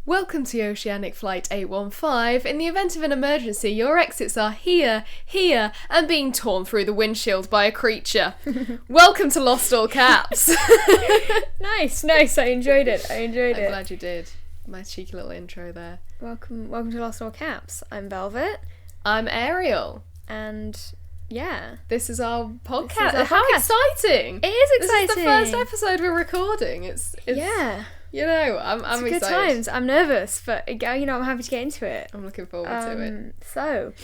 Welcome to Oceanic Flight 815. In the event of an emergency, your exits are here, here, and being torn through the windshield by a creature. Welcome to Lost All Caps. Nice. I enjoyed it. I'm glad you did. My cheeky little intro there. Welcome to Lost All Caps. I'm Velvet. I'm Ariel. And yeah. This is our podcast. This is our How podcast. exciting! It is exciting. This is the first episode we're recording. It's yeah. You know, I'm It's excited. good times. I'm nervous, but I'm happy to get into it. I'm looking forward to it.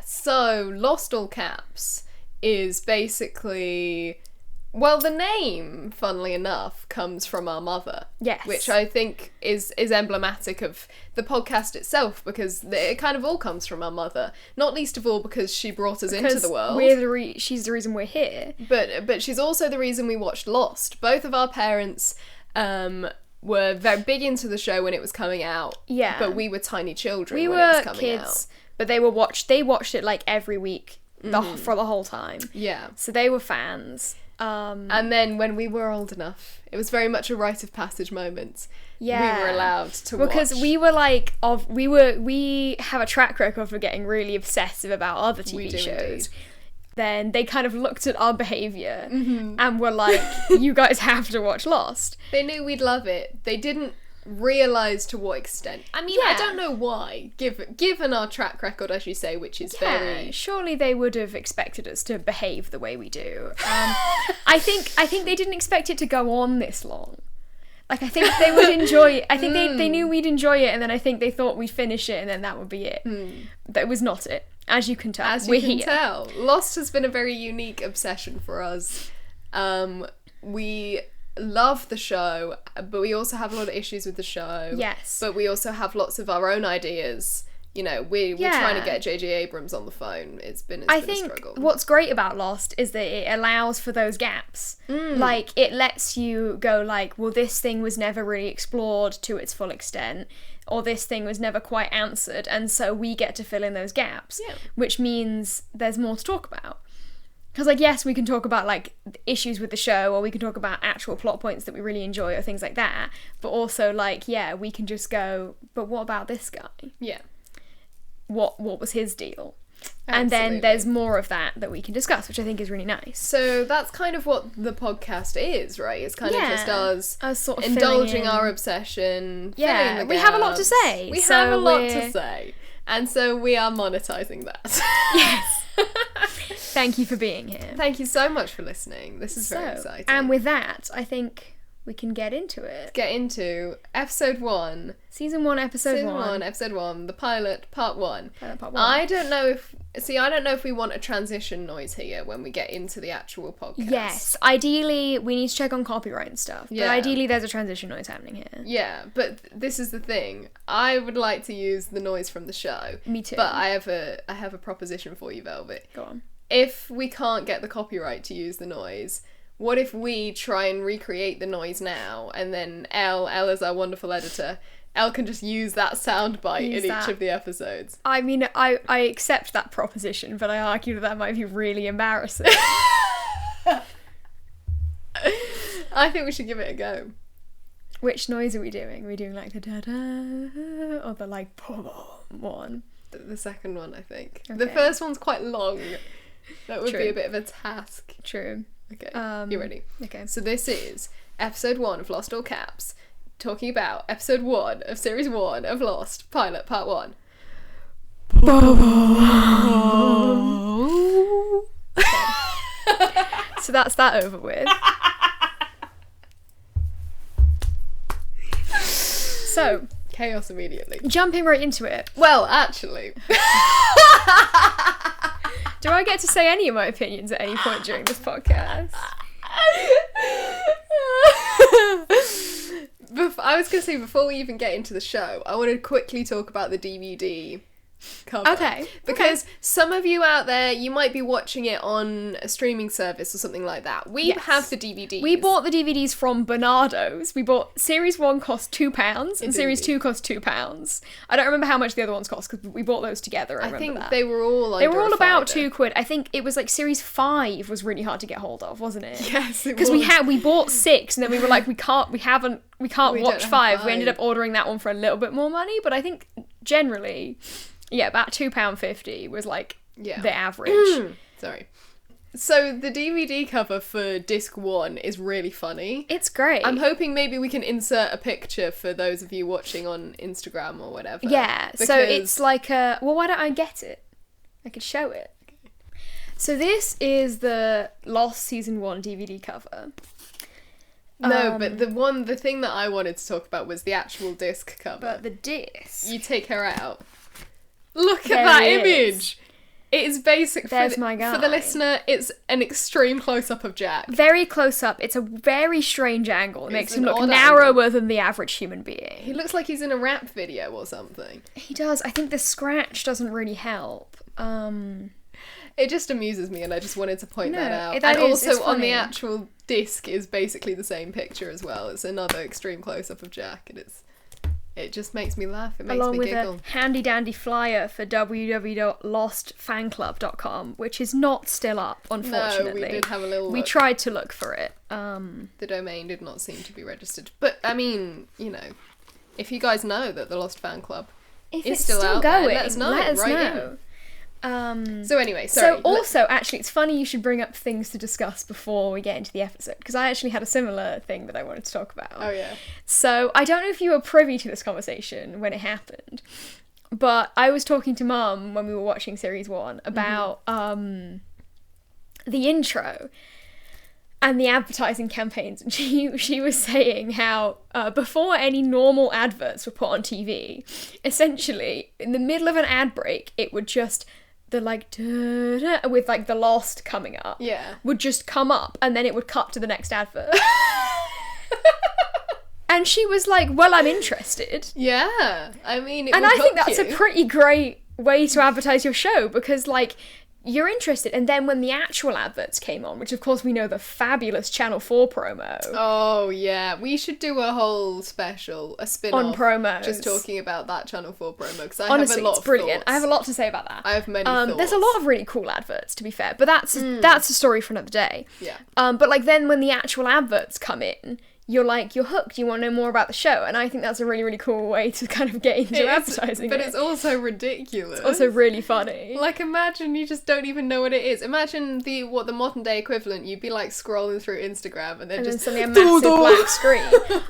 So Lost All Caps is basically, well, the name, funnily enough, comes from our mother. Yes. Which I think is emblematic of the podcast itself, because it kind of all comes from our mother. Not least of all because she brought us into the world. She's the reason we're here. But she's also the reason we watched Lost. Both of our parents were very big into the show when it was coming out. Yeah. But we were tiny children We when it was were coming kids, but they watched it like every week for the whole time. Yeah. So they were fans. And then when we were old enough, it was very much a rite of passage moment. Yeah. We were allowed to watch. Because we were we have a track record for getting really obsessive about other TV shows. Indeed. Then they kind of looked at our behaviour and were like, you guys have to watch Lost. They knew we'd love it. They didn't realise to what extent. I mean, I Yeah. don't know why, given our track record, as you say, which is very... Surely they would have expected us to behave the way we do. I think they didn't expect it to go on this long. Like, I think they would enjoy it. I think they knew we'd enjoy it, and then I think they thought we'd finish it, and then that would be it. That was not it. As you can tell, As you can tell, Lost has been a very unique obsession for us. We love the show, but we also have a lot of issues with the show. Yes. But we also have lots of our own ideas. You know, we're trying to get J.J. Abrams on the phone. It's been a struggle. What's great about Lost is that it allows for those gaps. Like, it lets you go like, well, this thing was never really explored to its full extent, or this thing was never quite answered, and so we get to fill in those gaps, which means there's more to talk about. Because, like, yes, we can talk about, like, issues with the show, or we can talk about actual plot points that we really enjoy, or things like that, but also, like, yeah, we can just go, but what about this guy? Yeah. What was his deal? Absolutely. And then there's more of that we can discuss, which I think is really nice. So that's kind of what the podcast is, right? It's kind of just us sort of indulging our obsession. Yeah, filling the we have a lot to gaps. say. We so have a lot to say. And so we are monetizing that. Yes. Thank you for being here. Thank you so much for listening. This is very exciting. And with that, I think we can get into it. Get into episode 1. Season 1, episode 1. Episode 1, the pilot, part 1. Pilot part 1. I don't know if we want a transition noise here when we get into the actual podcast. Yes. Ideally, we need to check on copyright and stuff. Yeah. But ideally, there's a transition noise happening here. Yeah, but this is the thing. I would like to use the noise from the show. Me too. But I have a proposition for you, Velvet. Go on. If we can't get the copyright to use the noise, what if we try and recreate the noise now, and then Elle is our wonderful editor, Elle can just use that soundbite in each of the episodes. I mean, I accept that proposition, but I argue that might be really embarrassing. I think we should give it a go. Which noise are we doing? Are we doing like the da-da, or the like one? The second one, I think. Okay. The first one's quite long. That would True. be a bit of a task. True. Okay, you ready? Okay. So this is episode 1 of Lost All Caps, talking about episode 1 of series 1 of Lost, pilot part 1. So that's that over with. So, Chaos immediately. jumping right into it. Well, actually. Do I get to say any of my opinions at any point during this podcast? I was going to say, before we even get into the show, I want to quickly talk about the DVD cover. Okay. Because some of you out there, you might be watching it on a streaming service or something like that. We have the DVDs. We bought the DVDs from Bernardo's. We bought Series 1 cost £2 and Series 2 cost £2. I don't remember how much the other ones cost because we bought those together. I think they were all They were all about £2. I think it was like Series 5 was really hard to get hold of, wasn't it? Yes, it was. Because we bought 6 and then we were like, we can't watch 5. We ended up ordering that one for a little bit more money, but I think generally, about £2.50 was like the average. Sorry. So the DVD cover for disc 1 is really funny. It's great. I'm hoping maybe we can insert a picture for those of you watching on Instagram or whatever. Yeah, so it's like a... Well, why don't I get it? I could show it. So this is the Lost Season 1 DVD cover. No, but the thing that I wanted to talk about was the actual disc cover. But the disc... You take her out. Look at that image! It is basic. There's my guy. For the listener, it's an extreme close-up of Jack. Very close up. It's a very strange angle. It makes him look narrower than the average human being. He looks like he's in a rap video or something. He does. I think the scratch doesn't really help. It just amuses me, and I just wanted to point that out. And also on the actual disc is basically the same picture as well. It's another extreme close-up of Jack, and it just makes me laugh. It makes me giggle. Along with a handy-dandy flyer for www.lostfanclub.com, which is not still up, unfortunately. No, we did have a little look. We tried to look for it. The domain did not seem to be registered. But, I mean, if you guys know that the Lost Fan Club is still out going, there, let us know. So anyway, sorry. So also, actually, it's funny you should bring up things to discuss before we get into the episode, because I actually had a similar thing that I wanted to talk about. Oh, yeah. So I don't know if you were privy to this conversation when it happened, but I was talking to Mum when we were watching Series 1 about the intro and the advertising campaigns, and she was saying how before any normal adverts were put on TV, essentially, in the middle of an ad break, it would just... the like with like the Lost coming up would just come up, and then it would cut to the next advert. And she was like, well, I'm interested. Yeah, I mean, and I think that's a pretty great way to advertise your show, because like you're interested, and then when the actual adverts came on, which of course we know the fabulous Channel 4 promo. Oh yeah, we should do a whole special, a spin-off on promos, just talking about that Channel 4 promo, because honestly, have a lot it's of brilliant. thoughts. I have a lot to say about that. I have many thoughts. There's a lot of really cool adverts, to be fair, but that's a story for another day. Yeah. But like then when the actual adverts come in, you're hooked, you want to know more about the show, and I think that's a really, really cool way to kind of get into advertising. But it's also ridiculous. It's also really funny. Like, imagine you just don't even know what it is. Imagine the modern day equivalent, you'd be like scrolling through Instagram and then just suddenly a massive black screen.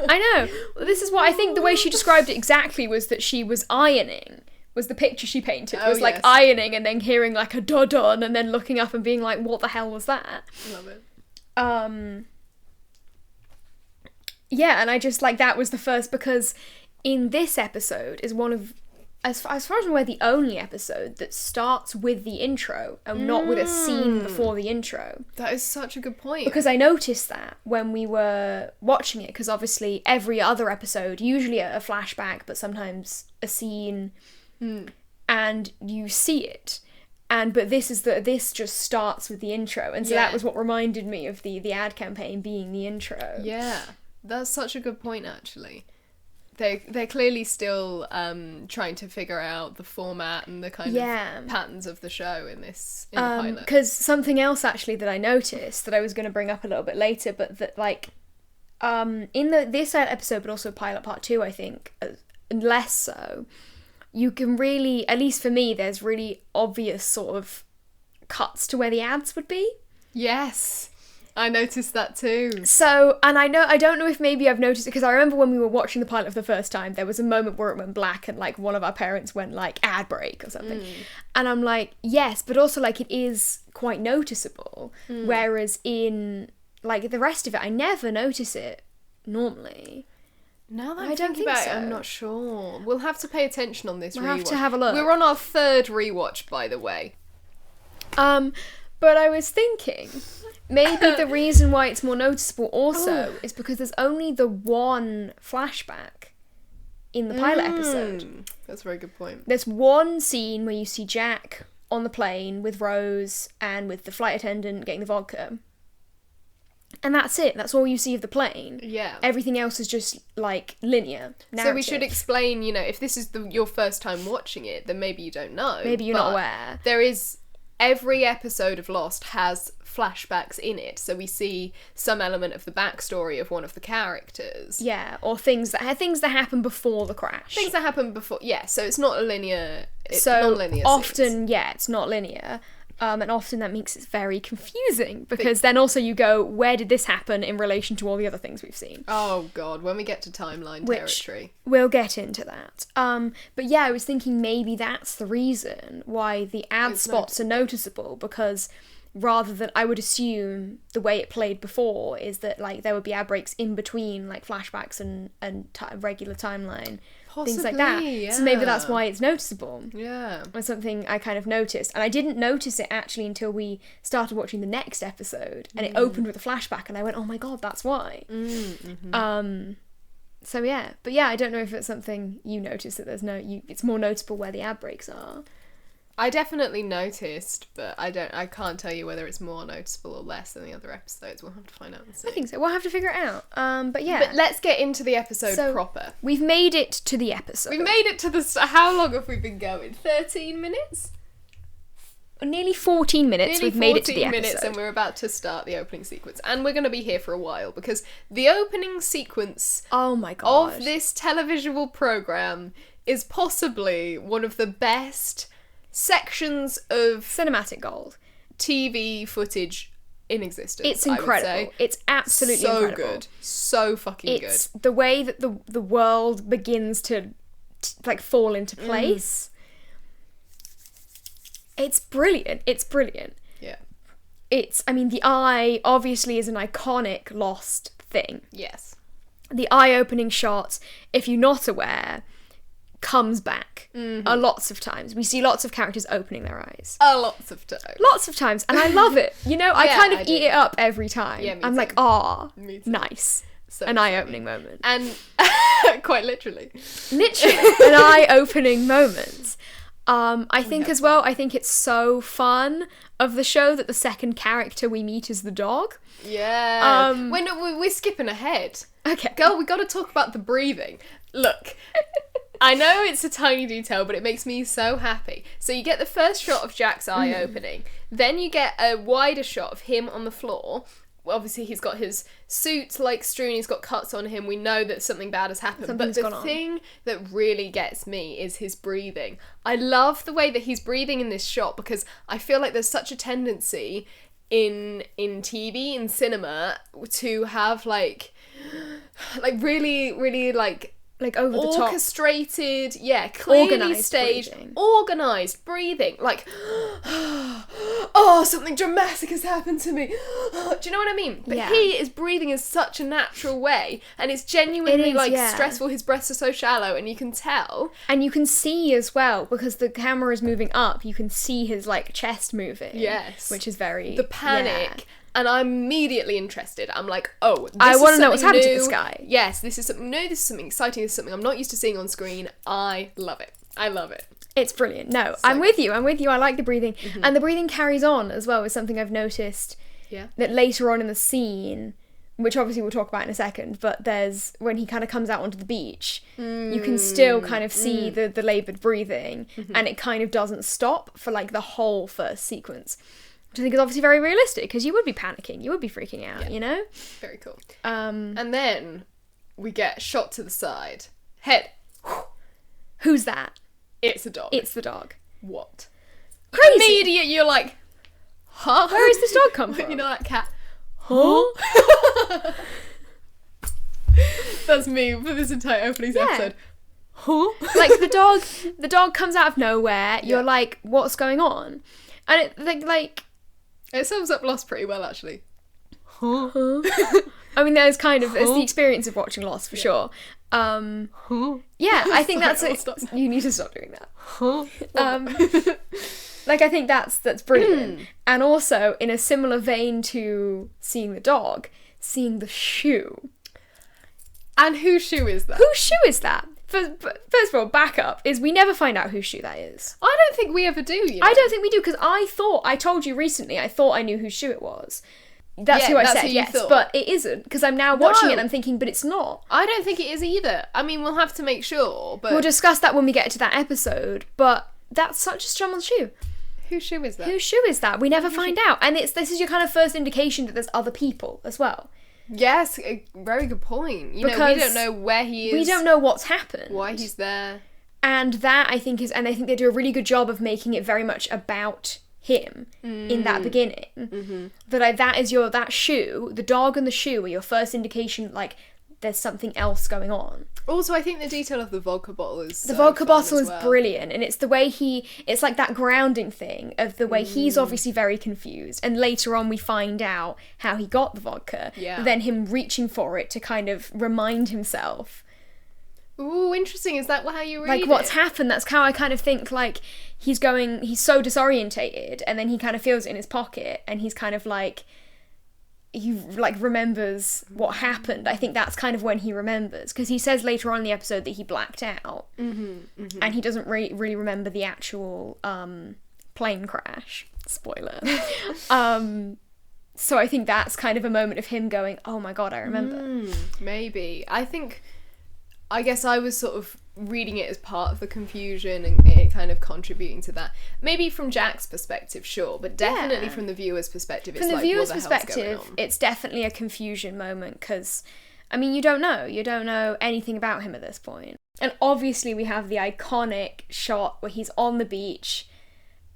I know. This is what I think the way she described it exactly was that she was ironing. Was the picture she painted. Was like ironing and then hearing like a dun and then looking up and being like, what the hell was that? Love it. Yeah, and I just, like, that was the first, because in this episode is one of, as far as I'm aware, the only episode that starts with the intro and not with a scene before the intro. That is such a good point. Because I noticed that when we were watching it, because obviously every other episode, usually a flashback, but sometimes a scene, and you see it. But this just starts with the intro, and so that was what reminded me of the ad campaign being the intro. Yeah. That's such a good point, actually. They're clearly still trying to figure out the format and the kind of patterns of the show in the pilot. Because something else, actually, that I noticed that I was going to bring up a little bit later, but that, like, in this episode, but also pilot part 2, I think, less so, you can really, at least for me, there's really obvious sort of cuts to where the ads would be. Yes. I noticed that too. So, and I don't know if maybe I've noticed it, because I remember when we were watching the pilot for the first time, there was a moment where it went black and like one of our parents went like ad break or something. And I'm like, yes, but also like it is quite noticeable. Whereas in like the rest of it, I never notice it normally. Now that I don't think about it, I'm not sure. We'll have to pay attention on this rewatch. We'll have to have a look. We're on our 3rd rewatch, by the way. But I was thinking, maybe the reason why it's more noticeable also is because there's only the one flashback in the pilot episode. That's a very good point. There's one scene where you see Jack on the plane with Rose and with the flight attendant getting the vodka. And that's it. That's all you see of the plane. Yeah. Everything else is just, like, linear narrative. So we should explain, you know, if this is your first time watching it, then maybe you don't know. Maybe you're not aware. There is... Every episode of Lost has flashbacks in it, so we see some element of the backstory of one of the characters. Yeah, or things that happen before the crash. Things that happen before... Yeah, so it's not a linear... It's so non-linear often, scenes. yeah, it's not linear. And often that makes it very confusing, because then also you go, where did this happen in relation to all the other things we've seen? Oh god, when we get to timeline territory. We'll get into that. But yeah, I was thinking maybe that's the reason why the ad spots are noticeable, because rather than, I would assume the way it played before is that, like, there would be ad breaks in between, like, flashbacks and regular timeline. Possibly, things like that. Yeah. So maybe that's why it's noticeable. Yeah. Or something I kind of noticed. And I didn't notice it actually until we started watching the next episode. And it opened with a flashback and I went, oh my god, that's why. So yeah. But yeah, I don't know if it's something you noticed that it's more noticeable where the ad breaks are. I definitely noticed, but I can't tell you whether it's more noticeable or less than the other episodes. We'll have to find out and see. I think so. We'll have to figure it out. But yeah. But let's get into the episode proper. We've made it to the episode. We've made it to the... How long have we been going? 13 minutes? Nearly 14 minutes. We've made it to the episode. 14 minutes and we're about to start the opening sequence. And we're going to be here for a while because the opening sequence oh my god, of this televisual programme is possibly one of the best sections of cinematic gold TV footage in existence. It's incredible. It's absolutely incredible. So good. So fucking good. It's the way that the world begins to like fall into place. It's brilliant. It's brilliant. Yeah. I mean, the eye obviously is an iconic Lost thing. Yes. The eye-opening shot, if you're not aware, comes back lots of times. We see lots of characters opening their eyes. Lots of times. Lots of times. And I love it. You know, I kind of eat it up every time. Yeah, me I'm too. like, nice. So an eye-opening moment. And quite literally. Literally. An eye-opening moment. I think as well, I think it's so fun of the show that the second character we meet is the dog. Yeah. We're skipping ahead. Okay. Girl, we got to talk about the breathing. Look. I know it's a tiny detail, but it makes me so happy. So you get the first shot of Jack's eye opening. Then you get a wider shot of him on the floor. Well, obviously, he's got his suit, like, strewn. He's got cuts on him. We know that something bad has happened. But the thing that really gets me is his breathing. I love the way that he's breathing in this shot because I feel like there's such a tendency in TV, in cinema, to have, like really, really, like over the top, orchestrated, clearly organised staged, breathing. organised breathing, like oh, something dramatic has happened to me. Do you know what I mean? But he is breathing in such a natural way, and it's genuinely stressful. His breaths are so shallow, and you can tell, and you can see as well because the camera is moving up. You can see his like chest moving. Yes, which is very the panic. Yeah. And I'm immediately interested. I'm like, I want to know what's happened to this guy. Yes, this is something new, this is something exciting, this is something I'm not used to seeing on screen. I love it. I love it. It's brilliant. No, so I'm with you. I like the breathing. And the breathing carries on as well, is something I've noticed. Yeah. That later on in the scene, which obviously we'll talk about in a second, but there's, when he kind of comes out onto the beach, you can still kind of see the laboured breathing, and it kind of doesn't stop for like the whole first sequence. Which I think is obviously very realistic, because you would be panicking, you would be freaking out, you know? Very cool. And then we get shot to the side. Head. Who's that? It's a dog. It's the dog. What? Crazy. Immediate, you're like, huh? Where is this dog come from? You know that cat? Huh? That's me for this entire opening episode. Huh? Like the dog comes out of nowhere. You're like, what's going on? And it like it sums up Lost pretty well, actually. Huh? I mean, there's the experience of watching Lost for sure. Yeah, I think that's it. You need to stop doing that. Like, I think that's brilliant. And also, in a similar vein to seeing the dog, seeing the shoe. And whose shoe is that? Whose shoe is that? first of all, back up, is we never find out whose shoe that is. I don't think we ever do, you know? I don't think we do, because I told you recently, I thought I knew whose shoe it was. That's who I said, yes, but it isn't, because I'm now watching it and I'm thinking, but it's not. I don't think it is either. I mean, we'll have to make sure, but... We'll discuss that when we get to that episode, but that's such a someone's shoe. Whose shoe is that? Whose shoe is that? We never find out. And this is your kind of first indication that there's other people as well. Yes, a very good point. You know, we don't know where he is. We don't know what's happened. Why he's there. And that, I think, and I think they do a really good job of making it very much about him in that beginning. Mm-hmm. That shoe, the dog and the shoe are your first indication, like, there's something else going on. Also, I think the detail of the vodka bottle is the vodka bottle is brilliant, and it's the way it's like that grounding thing of the way he's obviously very confused, and later on we find out how he got the vodka, then him reaching for it to kind of remind himself. Ooh, interesting. Is that how you read it? Like, what's happened? That's how I kind of think, like, he's so disorientated, and then he kind of feels it in his pocket, and he's kind of like, he, like, remembers what happened. I think that's kind of when he remembers, because he says later on in the episode that he blacked out, and he doesn't really remember the actual plane crash. Spoiler. So I think that's kind of a moment of him going, oh my god, I remember. Maybe. I guess I was sort of reading it as part of the confusion and it kind of contributing to that. Maybe from Jack's perspective, sure, but definitely from the viewer's perspective, it's like, what the hell's going on? From the viewer's perspective, it's definitely a confusion moment, because, I mean, you don't know anything about him at this point. And obviously we have the iconic shot where he's on the beach,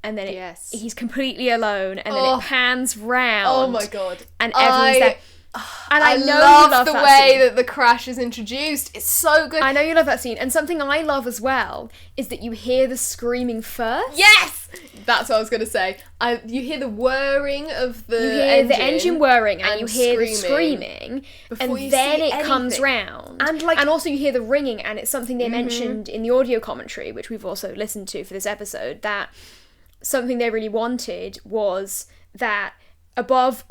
and then he's completely alone, and then it pans round. Oh my god. And everyone's there. And I know love you love the that way scene. that the crash is introduced. It's so good. I know you love that scene. And something I love as well is that you hear the screaming first. Yes! That's what I was going to say. You hear the whirring of the engine. You hear the engine whirring and you hear the screaming. And then it comes round. And also you hear the ringing, and it's something they mentioned in the audio commentary, which we've also listened to for this episode, that something they really wanted was that above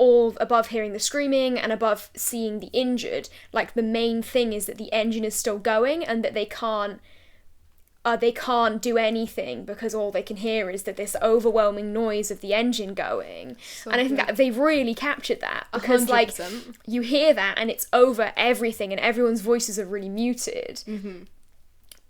hearing the screaming and above seeing the injured, like, the main thing is that the engine is still going, and that they can't do anything because all they can hear is that this overwhelming noise of the engine going. And I think that they've really captured that, because 100%. Like, you hear that and it's over everything and everyone's voices are really muted.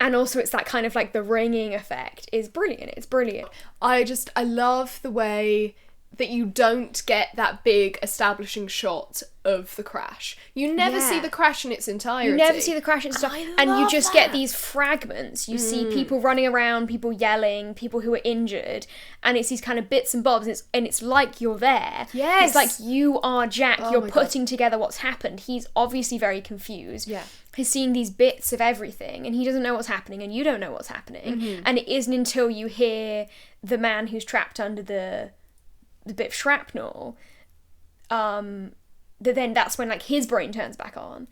And also it's that kind of, like, the ringing effect is brilliant. It's brilliant. I love the way that you don't get that big establishing shot of the crash. You never see the crash in its entirety. You never see the crash in its entirety. And you just get these fragments. You see people running around, people yelling, people who are injured, and it's these kind of bits and bobs, and it's like you're there. Yes. It's like you are Jack. You're putting together what's happened. He's obviously very confused. Yeah. He's seeing these bits of everything, and he doesn't know what's happening, and you don't know what's happening. And it isn't until you hear the man who's trapped under the bit of shrapnel, that's when, like, his brain turns back on.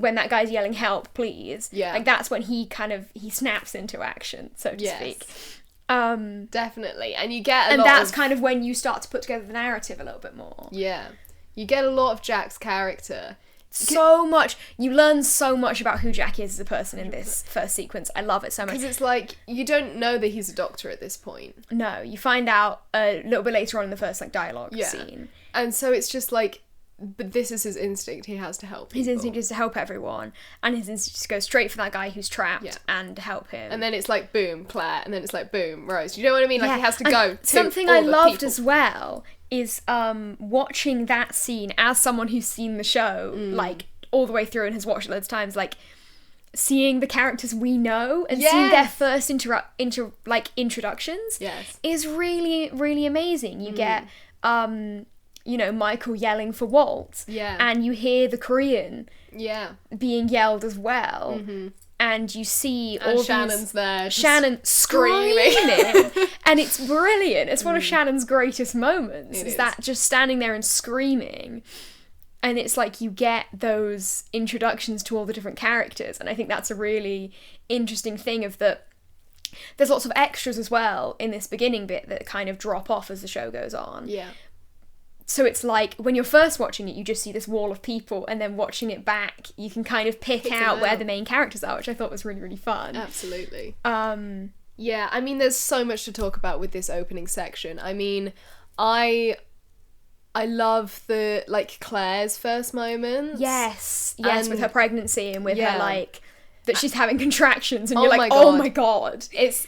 When that guy's yelling, help, please. Yeah. Like, that's when he snaps into action, so to speak. Definitely. And you get and that's kind of when you start to put together the narrative a little bit more. Yeah. You get a lot of Jack's character. So much. You learn so much about who Jack is as a person in this first sequence. I love it so much. Because it's like, you don't know that he's a doctor at this point. No, you find out a little bit later on in the first, like, dialogue scene. And so it's just like, but this is his instinct. He has to help people. His instinct is to help everyone. And his instinct is to go straight for that guy who's trapped and help him. And then it's like, boom, Claire. And then it's like, boom, Rose. You know what I mean? Like, he has to go to something I loved as well is watching that scene as someone who's seen the show, like, all the way through and has watched it loads of times, like, seeing the characters we know and seeing their first introductions is really, really amazing. You get, Michael yelling for Walt. And you hear the Korean being yelled as well. And you see all Shannon's there. Shannon screaming. And it's brilliant. It's one of Shannon's greatest moments. Is that just standing there and screaming. And it's like you get those introductions to all the different characters. And I think that's a really interesting thing of that. There's lots of extras as well in this beginning bit that kind of drop off as the show goes on. Yeah. So it's like, when you're first watching it, you just see this wall of people, and then watching it back, you can kind of pick out where the main characters are, which I thought was really, really fun. Absolutely. Yeah, I mean, there's so much to talk about with this opening section. I mean, I love the, like, Claire's first moments. Yes, with her pregnancy and with her, like, that she's having contractions, and you're like, oh my god, she's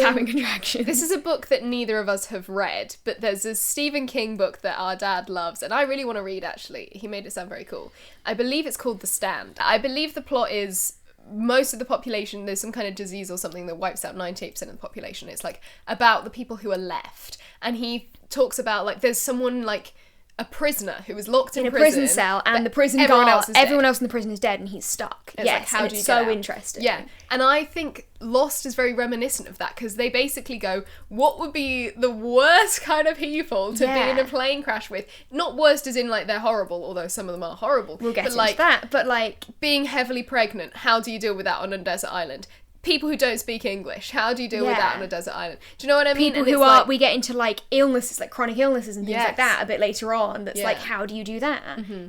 having contractions. This is a book that neither of us have read, but there's a Stephen King book that our dad loves, and I really want to read, actually. He made it sound very cool. I believe it's called The Stand. I believe the plot is most of the population, there's some kind of disease or something that wipes out 98% of the population. It's, like, about the people who are left. And he talks about, like, there's someone, like, a prisoner who was locked in a prison cell, and the prison guard, everyone else in the prison is dead, and he's stuck. It's like, how do you get out? Interesting. Yeah, and I think Lost is very reminiscent of that, because they basically go, what would be the worst kind of people to be in a plane crash with? Not worst as in, like, they're horrible, although some of them are horrible. We'll get into that, but, like, being heavily pregnant, how do you deal with that on a desert island? People who don't speak English, how do you deal with that on a desert island? Do you know what I mean? People who are, we get into, like, illnesses, like chronic illnesses and things like that a bit later on, that's like, how do you do that?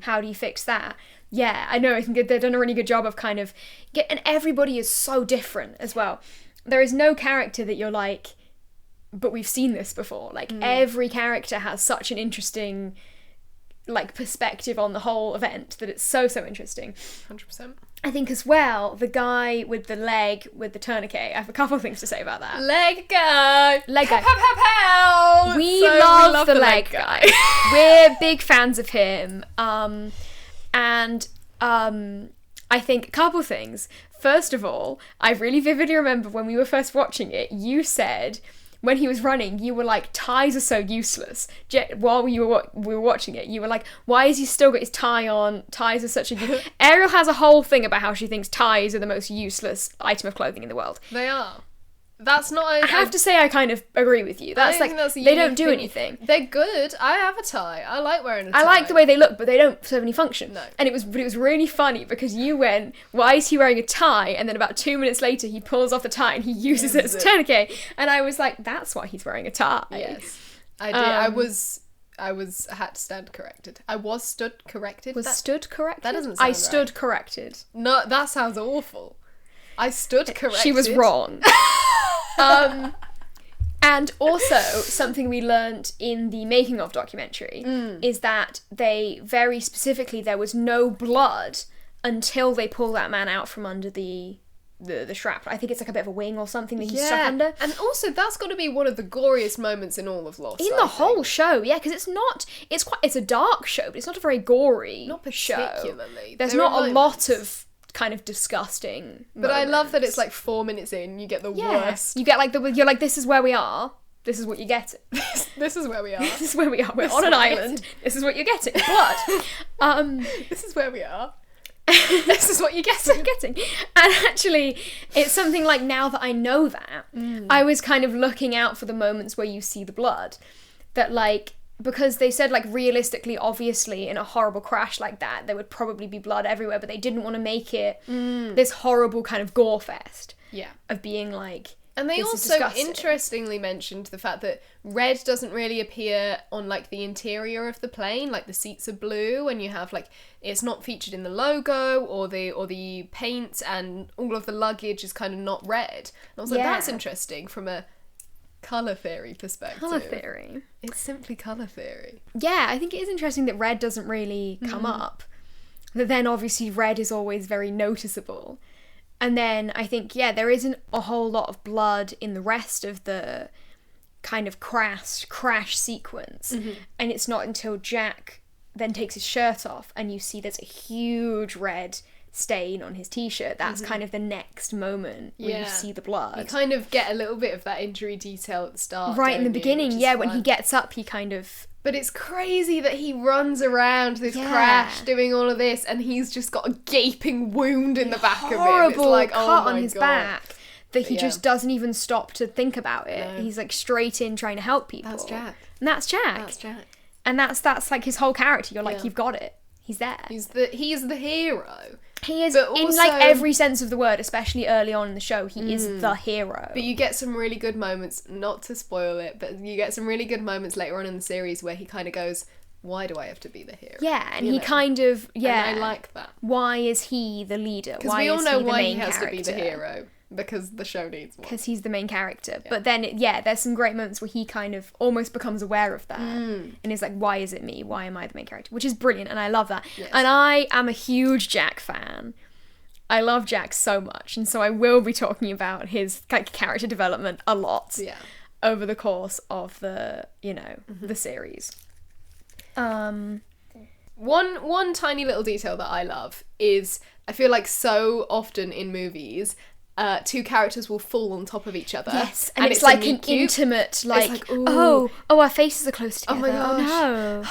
How do you fix that? Yeah, I know, I think they've done a really good job of kind of, and everybody is so different as well. There is no character that you're like, but we've seen this before. Like, every character has such an interesting, like, perspective on the whole event that it's so interesting. 100%. I think as well, the guy with the leg with the tourniquet, I have a couple of things to say about that. Leg guy! Leg guy. Pow, pow, pow. We love the leg guy. We're big fans of him. I think a couple things. First of all, I really vividly remember when we were first watching it, you said, when he was running, you were like, ties are so useless. While we were watching it, you were like, why has he still got his tie on? Ties are such a... Ariel has a whole thing about how she thinks ties are the most useless item of clothing in the world. They are. That's not... I have to say I kind of agree with you. That's like, they don't do anything. They're good. I have a tie. I like wearing a tie. I like the way they look, but they don't serve any function. No. And it was really funny because you went, why is he wearing a tie? And then about 2 minutes later, he pulls off the tie and he uses it as a tourniquet. And I was like, that's why he's wearing a tie. Yes. I did. I had to stand corrected. I was stood corrected. Stood corrected? That doesn't sound I stood corrected. No, that sounds awful. I stood corrected. She was wrong. And also, something we learnt in the making of documentary is that they very specifically, there was no blood until they pull that man out from under the shrapnel. I think it's like a bit of a wing or something that he's stuck under. And also, that's got to be one of the goriest moments in all of Lost. In the whole show, yeah, because it's a dark show, but it's not a very gory Not particularly. Show. There's not a lot of kind of disgusting But I love that it's like 4 minutes in, you get the worst. You get like you're like, this is where we are. This is what you get. This is where we are. This is where we are. We're on an island. This is what you're getting. Blood. This is where we are. This is what you're getting. And actually, it's something like, now that I know that, I was kind of looking out for the moments where you see the blood. That, like, because they said, like, realistically, obviously, in a horrible crash like that, there would probably be blood everywhere, but they didn't want to make it this horrible kind of gore fest. Yeah. Of being like, and they also interestingly mentioned the fact that red doesn't really appear on, like, the interior of the plane. Like, the seats are blue, and you have, like, it's not featured in the logo or the paint, and all of the luggage is kind of not red. And I was like, that's interesting from a colour theory perspective. Colour theory. It's simply colour theory. Yeah, I think it is interesting that red doesn't really come up. But then, obviously, red is always very noticeable. And then I think, there isn't a whole lot of blood in the rest of the kind of crash sequence. And it's not until Jack then takes his shirt off and you see there's a huge red stain on his t-shirt. That's kind of the next moment where you see the blood. You kind of get a little bit of that injury detail at the start. Right in the beginning, when he gets up, he kind of... But it's crazy that he runs around this crash doing all of this, and he's just got a gaping wound in the back of him. Horrible like, cut on his back that he just doesn't even stop to think about it. No. He's like straight in trying to help people. That's Jack. And that's Jack. And that's like his whole character. You're like, you've got it. He's there. He is the hero. He is, also, in like every sense of the word, especially early on in the show, he is the hero. But you get some really good moments, not to spoil it, but you get some really good moments later on in the series where he kind of goes, why do I have to be the hero? Yeah, and he kind of, yeah. And I like that. Why is he the leader? Because we all know why he has to be the hero. Because the show needs one. Because he's the main character. Yeah. But then, there's some great moments where he kind of almost becomes aware of that. And is like, why is it me? Why am I the main character? Which is brilliant, and I love that. Yes. And I am a huge Jack fan. I love Jack so much, and so I will be talking about his character development a lot over the course of the, the series. One tiny little detail that I love is, I feel like so often in movies, two characters will fall on top of each other. Yes, and it's like an intimate, our faces are close together. Oh my gosh. Oh no.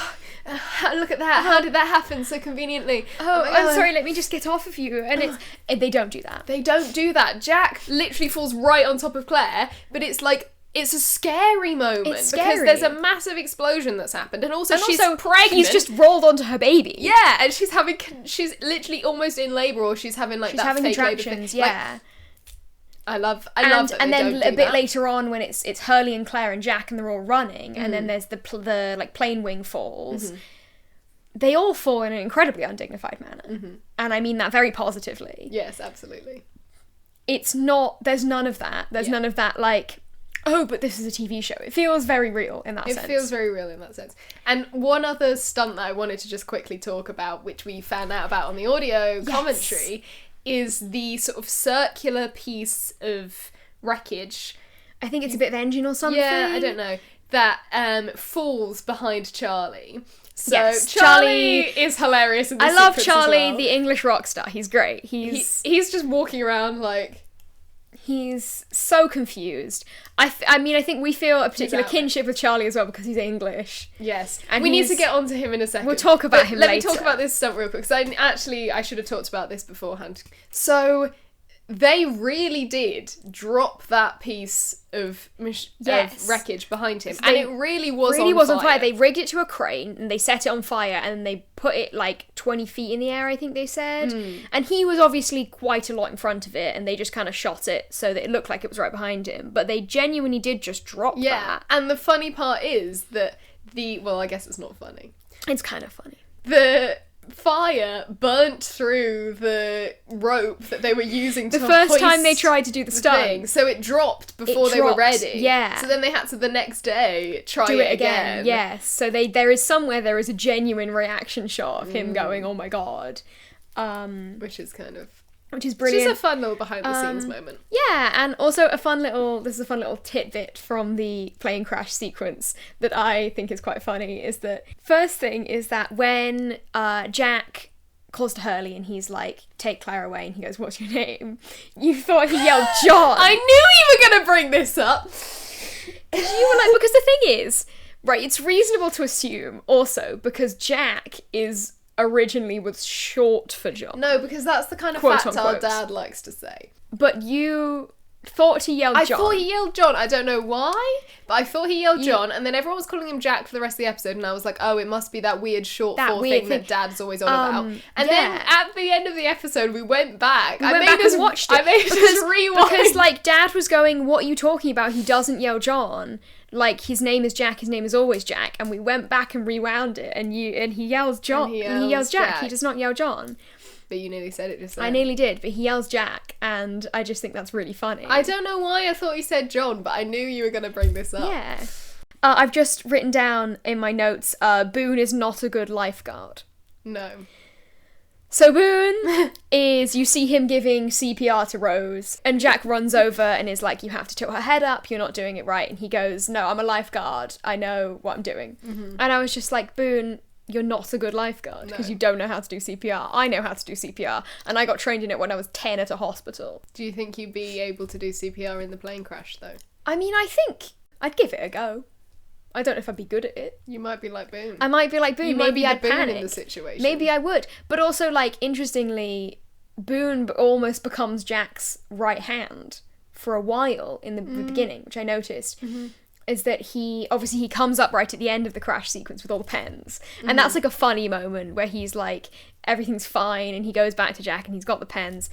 Look at that. How did that happen so conveniently? I'm sorry, let me just get off of you. And they don't do that. They don't do that. Jack literally falls right on top of Claire, but it's like, it's a scary moment. It's scary. Because there's a massive explosion that's happened, and also she's pregnant. He's just rolled onto her baby. Yeah, and she's literally almost in labour, or she's having fake contractions. Yeah. Like, I love that. And then a bit that. Later on, when it's Hurley and Claire and Jack, and they're all running, and then there's the plane wing falls. They all fall in an incredibly undignified manner, and I mean that very positively. Yes, absolutely. It's not. There's none of that. There's none of that but this is a TV show. It feels very real in that sense. It feels very real in that sense. And one other stunt that I wanted to just quickly talk about, which we found out about on the audio commentary, is the sort of circular piece of wreckage. I think it's a bit of engine or something. Yeah, I don't know. That falls behind Charlie. So yes, Charlie is hilarious in this. I love Charlie, as well. the English rock star. He's great. He's just walking around like... He's so confused. I mean, I think we feel a particular kinship with Charlie as well because he's English. Yes. And we need to get onto him in a second. We'll talk about him later. Let me talk about this stuff real quick, because I should have talked about this beforehand. So, they really did drop that piece of wreckage behind him. And it really was on fire. They rigged it to a crane, and they set it on fire, and they put it 20 feet in the air, I think they said. And he was obviously quite a lot in front of it, and they just kind of shot it so that it looked like it was right behind him. But they genuinely did just drop that. Yeah, and the funny part is that I guess it's not funny. It's kind of funny. The fire burnt through the rope that they were using to the first time they tried to do the stunt. So it dropped before they were ready. Yeah. So then they had to the next day try it again. Yes. So there is a genuine reaction shot of him going, "Oh my god," which is brilliant. It's just a fun little behind the scenes moment. Yeah, and also a fun little tidbit from the plane crash sequence that I think is quite funny is that first thing is that when Jack calls to Hurley and he's like, "Take Claire away," and he goes, "What's your name?" You thought he yelled John. I knew you were gonna bring this up. Because you were because the thing is, right, it's reasonable to assume also because Jack originally was short for John. No, because that's the kind of Quote fact our dad likes to say. But you thought he yelled John. I thought he yelled John. I don't know why, but I thought he yelled John, and then everyone was calling him Jack for the rest of the episode, and I was like, oh, it must be that weird short form thing that Dad's always on about. And then at the end of the episode, we went back. I made us watched it. I made us rewind. Because, Dad was going, "What are you talking about? He doesn't yell John. His name is Jack, his name is always Jack." And we went back and rewound it, and he yells John. And he yells Jack. He does not yell John. But you nearly said it just then. I nearly did, but he yells Jack, and I just think that's really funny. I don't know why I thought he said John, but I knew you were going to bring this up. Yeah. I've just written down in my notes, Boone is not a good lifeguard. No. So Boone you see him giving CPR to Rose, and Jack runs over and is like, "You have to tilt her head up, you're not doing it right." And he goes, "No, I'm a lifeguard, I know what I'm doing." And I was just like, Boone, you're not a good lifeguard because you don't know how to do CPR. I know how to do CPR, and I got trained in it when I was 10 at a hospital. Do you think you'd be able to do CPR in the plane crash, though? I mean, I think I'd give it a go. I don't know if I'd be good at it. You might be like Boone. I might be like Boone. Maybe I'd panic in the situation. Maybe I would. But also, interestingly, Boone almost becomes Jack's right hand for a while in the beginning, which I noticed. Is that he comes up right at the end of the crash sequence with all the pens. And that's a funny moment where he's like, everything's fine, and he goes back to Jack and he's got the pens.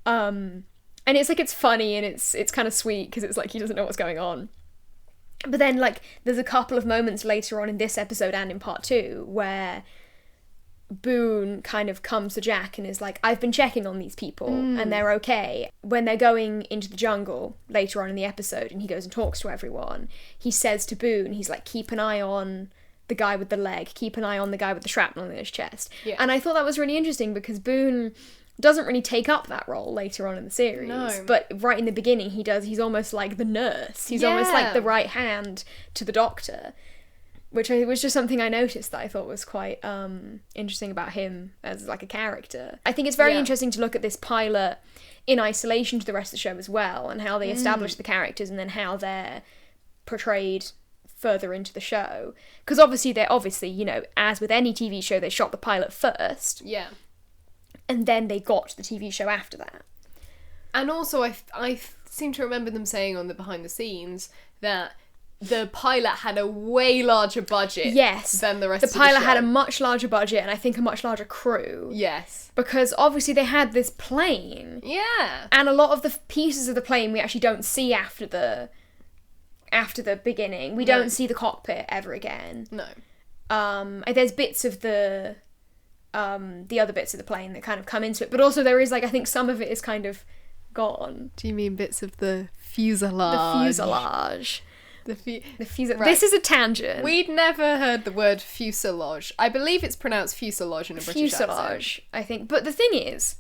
And it's funny and it's kind of sweet because it's he doesn't know what's going on. But then, like, there's a couple of moments later on in this episode and in part 2 where Boone kind of comes to Jack and is like, I've been checking on these people and they're okay. When they're going into the jungle later on in the episode and he goes and talks to everyone, he says to Boone, he's like, keep an eye on the guy with the leg, keep an eye on the guy with the shrapnel in his chest. Yeah. And I thought that was really interesting because Boone doesn't really take up that role later on in the series. No. But right in the beginning he does. He's almost like the nurse. He's almost like the right hand to the doctor. Which was just something I noticed that I thought was quite interesting about him as like a character. I think it's very interesting to look at this pilot in isolation to the rest of the show as well, and how they establish the characters and then how they're portrayed further into the show. Because obviously, you know, as with any TV show, they shot the pilot first. Yeah. And then they got the TV show after that. And also, I seem to remember them saying on the behind the scenes that the pilot had a way larger budget than the rest of the show. The pilot had a much larger budget and I think a much larger crew. Yes. Because obviously they had this plane. Yeah. And a lot of the pieces of the plane we actually don't see after the beginning. We don't see the cockpit ever again. No. There's bits of the other bits of the plane that kind of come into it, but also there is, like, I think some of it is kind of gone. Do you mean bits of the fuselage? The fuselage. Right. This is a tangent. We'd never heard the word fuselage. I believe it's pronounced fuselage in a British accent. Fuselage, I think. But the thing is,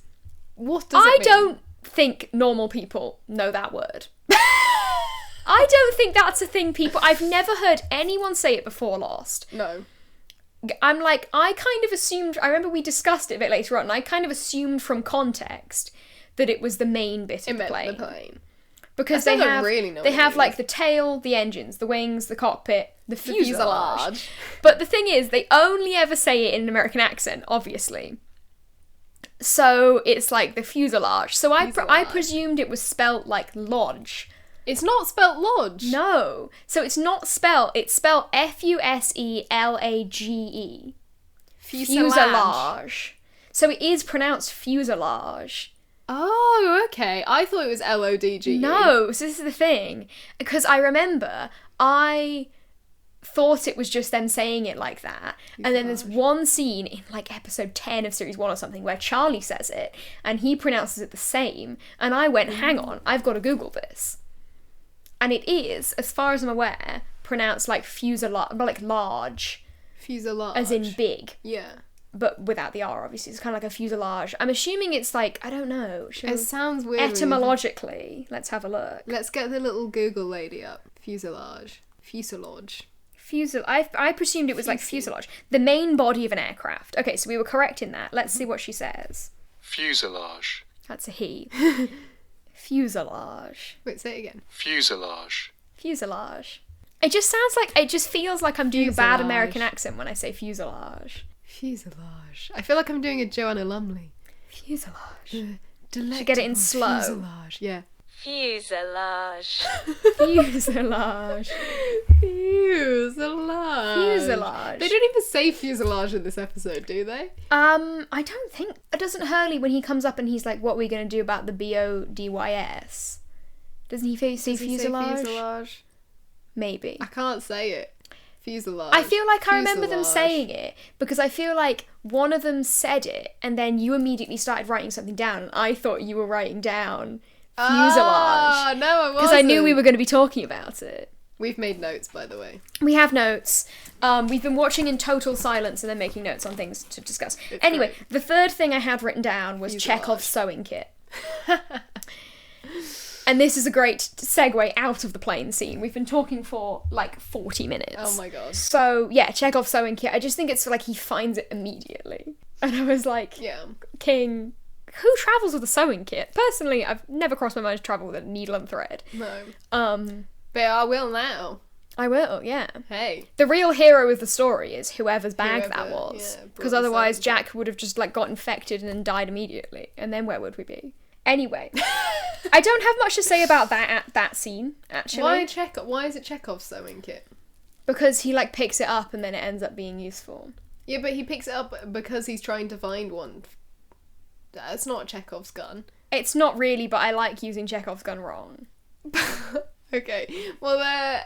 what does it mean? I don't think normal people know that word. I don't think that's a thing I've never heard anyone say it before Lost. No. I'm like, I kind of assumed, I remember we discussed it a bit later on, and I kind of assumed from context that it was the main bit of the plane. Because they have like the tail, the engines, the wings, the cockpit, the fuselage. But the thing is, they only ever say it in an American accent, obviously. So it's like the fuselage. So I presumed it was spelt like lodge. It's not spelt lodge. No. So it's not spelt, it's spelt Fuselage. Fuselage. So it is pronounced fuselage. Oh, okay. I thought it was Lodge. No, so this is the thing. Because I remember I thought it was just them saying it like that. And then there's one scene in like episode 10 of series 1 or something where Charlie says it and he pronounces it the same. And I went, hang on, I've got to Google this. And it is, as far as I'm aware, pronounced like fuselage, but like large. Fuselage. As in big. Yeah. But without the R, obviously. It's kind of like a fuselage. I'm assuming it's like, I don't know. It sounds weird. Etymologically. Let's have a look. Let's get the little Google lady up. Fuselage. I presumed it was like fuselage. The main body of an aircraft. Okay, so we were correct in that. Let's see what she says. Fuselage. That's a he. Fuselage. Wait, say it again. Fuselage. It just sounds like, it just feels like I'm doing a bad American accent when I say fuselage. Fuselage. I feel like I'm doing a Joanna Lumley. Fuselage. Should get it in slow. Fuselage, yeah. Fuselage. Fuselage. Fuselage. They don't even say fuselage in this episode, do they? I don't think. Doesn't Hurley, when he comes up and he's like, what are we going to do about the BODYS? Doesn't he say fuselage? Maybe. I can't say it. Fuselage. I feel like I remember them saying it because I feel like one of them said it and then you immediately started writing something down and I thought you were writing down fuselage. Oh, no, I wasn't. Because I knew we were going to be talking about it. We've made notes, by the way. We have notes. We've been watching in total silence and then making notes on things to discuss. Anyway, the third thing I had written down was Chekhov's sewing kit. And this is a great segue out of the plane scene. We've been talking for like 40 minutes. Oh my god. So, yeah, Chekhov's sewing kit. I just think it's like he finds it immediately. And I was like, King, who travels with a sewing kit? Personally, I've never crossed my mind to travel with a needle and thread. No. But I will now. I will, yeah. Hey. The real hero of the story is whoever's bag that was. Because otherwise Jack would have just like got infected and then died immediately. And then where would we be? Anyway, I don't have much to say about that scene, actually. Why is it Chekhov's sewing kit? Because he, like, picks it up and then it ends up being useful. Yeah, but he picks it up because he's trying to find one. That's not Chekhov's gun. It's not really, but I like using Chekhov's gun wrong. Okay. Well,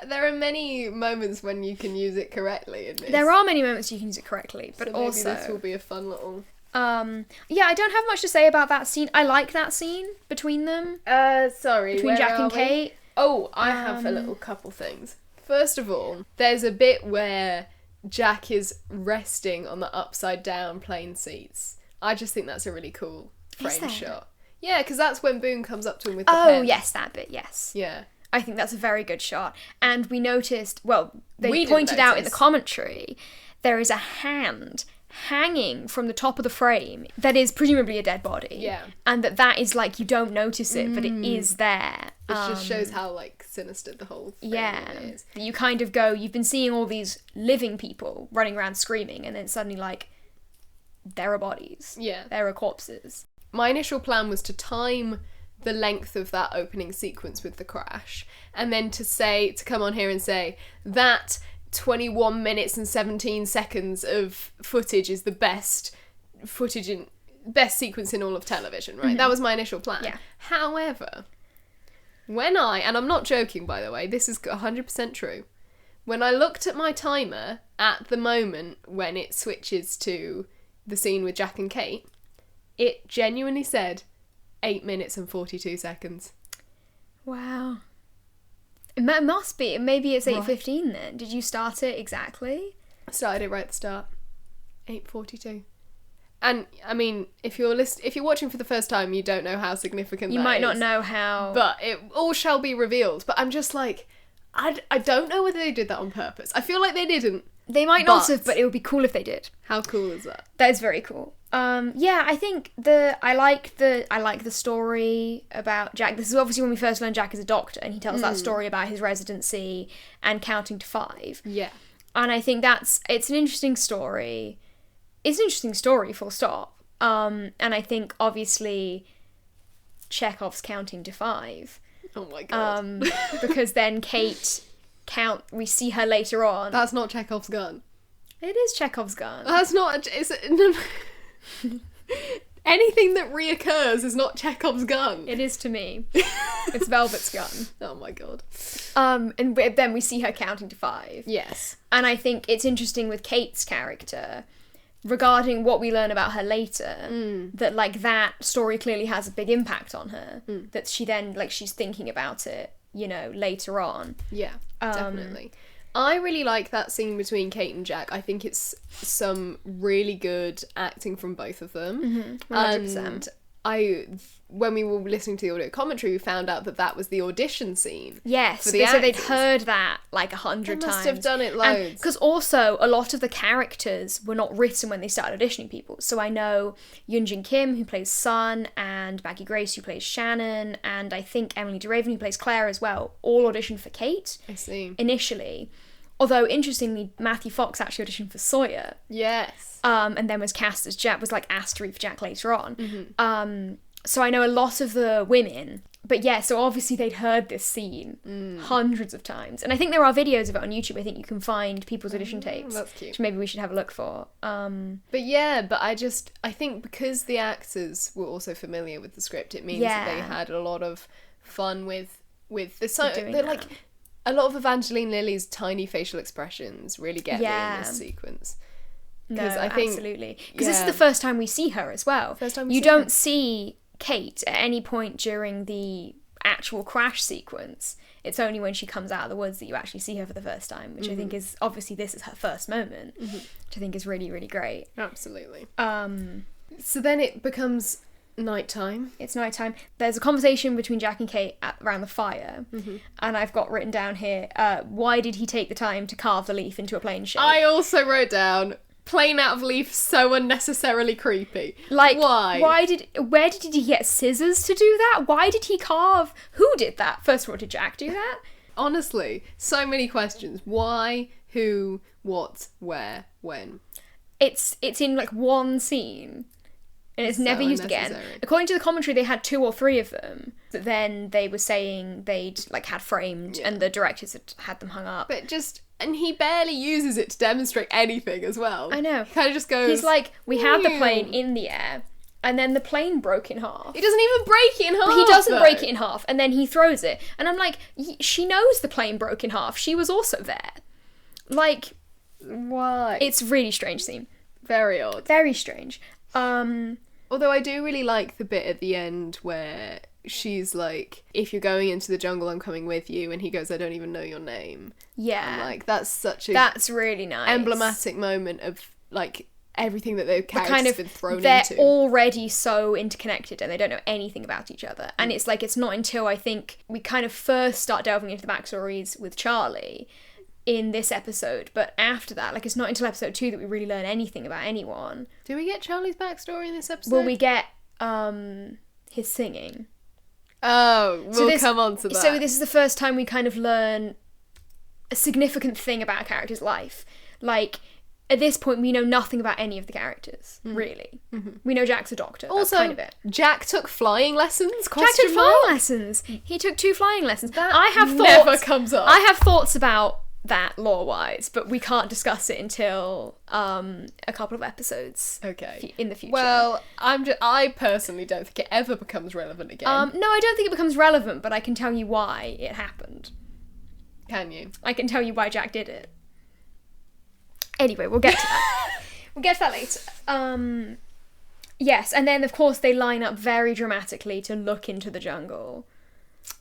there are many moments when you can use it correctly in this. There are many moments you can use it correctly, but so maybe also this will be a fun little... yeah, I don't have much to say about that scene. I like that scene between them. Sorry, Between Jack and Kate. Oh, I have a little couple things. First of all, there's a bit where Jack is resting on the upside down plane seats. I just think that's a really cool frame shot. Yeah, because that's when Boone comes up to him with the pen. Oh, yes, that bit, yes. Yeah. I think that's a very good shot. And we noticed, well, they pointed out in the commentary, there is a hand hanging from the top of the frame that is presumably a dead body. Yeah. And that is like, you don't notice it, but it is there. It just shows how, like, sinister the whole thing is. You kind of go, you've been seeing all these living people running around screaming, and then suddenly, like, there are bodies. Yeah. There are corpses. My initial plan was to time the length of that opening sequence with the crash, and then to come on here and say that 21 minutes and 17 seconds of footage is the best sequence in all of television, right? That was my initial plan. Yeah. However, and I'm not joking, by the way, this is 100% true, when I looked at my timer at the moment when it switches to the scene with Jack and Kate, it genuinely said 8 minutes and 42 seconds. Wow. It must be. Maybe it's 8:15 then. Did you start it exactly? I started it right at the start. 8:42. And, I mean, if you're watching for the first time, you don't know how significant that is. You might not know how... But it all shall be revealed. But I'm just like, I don't know whether they did that on purpose. I feel like they didn't. They might not have, but it would be cool if they did. How cool is that? That is very cool. Yeah, I think I like the story about Jack. This is obviously when we first learn Jack is a doctor, and he tells that story about his residency and counting to 5. Yeah. And I think it's an interesting story. It's an interesting story, full stop. And I think obviously Chekhov's counting to 5. Oh my god. Because then Kate we see her later on. That's not Chekhov's gun. It is Chekhov's gun. That's not... No. Anything that reoccurs is not Chekhov's gun. It is to me. It's Velvet's gun. Oh my god. And then we see her counting to 5. Yes. And I think it's interesting with Kate's character, regarding what we learn about her later, that, like, that story clearly has a big impact on her. That she then, like, she's thinking about it, you know, later on. Yeah, definitely. I really like that scene between Kate and Jack. I think it's some really good acting from both of them. 100%. And when we were listening to the audio commentary, we found out that was the audition scene. Yes, for the they said actors. they'd heard that like 100 times. They must have done it loads. Because also, a lot of the characters were not written when they started auditioning people. So I know Yoonjin Kim, who plays Sun, and Maggie Grace, who plays Shannon, and I think Emily DeRaven, who plays Claire as well, all auditioned for Kate. I see. Initially. Although, interestingly, Matthew Fox actually auditioned for Sawyer. Yes. And then was cast as Jack, was like asked to read for Jack later on. So I know a lot of the women, but yeah, so obviously they'd heard this scene hundreds of times. And I think there are videos of it on YouTube. I think you can find people's audition tapes. That's cute. Which maybe we should have a look for. But yeah, I think because the actors were also familiar with the script, it means that they had a lot of fun with the song. They're like... A lot of Evangeline Lilly's tiny facial expressions really get me in this sequence. No, I think, absolutely. Because this is the first time we see her as well. You don't see Kate at any point during the actual crash sequence. It's only when she comes out of the woods that you actually see her for the first time, which I think is, obviously this is her first moment, which I think is really, really great. Absolutely. So then it becomes... nighttime. It's nighttime. There's a conversation between Jack and Kate around the fire, and I've got written down here, why did he take the time to carve the leaf into a plane shape? I also wrote down, plane out of leaf, so unnecessarily creepy. Like, why? Where did he get scissors to do that? Why did he carve? Who did that? First of all, did Jack do that? Honestly, so many questions. Why, who, what, where, when? It's in, like, one scene. And it's never used again. According to the commentary, they had 2 or 3 of them that then they were saying they'd, like, had framed and the directors had them hung up. But and he barely uses it to demonstrate anything as well. I know. He kind of just goes... He's like, we had the plane in the air, and then the plane broke in half. He doesn't even break it in half. But he doesn't break it in half, and then he throws it. And I'm like, she knows the plane broke in half. She was also there. Like, Why? it's a really strange scene. Very odd. Very strange. Although I do really like the bit at the end where she's like, if you're going into the jungle, I'm coming with you. And he goes, I don't even know your name. Yeah. I'm like, that's such a That's really nice. emblematic moment of, like, everything that their characters kind of, have been thrown they're into. already so interconnected and they don't know anything about each other. And it's like, it's not until I think we kind of first start delving into the backstories with Charlie in this episode, but after that, like, it's not until episode 2 that we really learn anything about anyone. Do we get Charlie's backstory in this episode? Well, we get his singing. Oh, we'll come on to that. So this is the first time we kind of learn a significant thing about a character's life. Like, at this point, we know nothing about any of the characters, really. Mm-hmm. We know Jack's a doctor. Also, that's kind of it. Jack took flying lessons? Jack took flying lessons. He took 2 flying lessons. That I have never thoughts. comes up. I have thoughts about that lore-wise, but we can't discuss it until a couple of episodes. Okay. In the future. Well, I personally don't think it ever becomes relevant again. No, I don't think it becomes relevant, but I can tell you why it happened. Can you? I can tell you why Jack did it. Anyway, we'll get to that. We'll get to that later. Yes, and then of course they line up very dramatically to look into the jungle.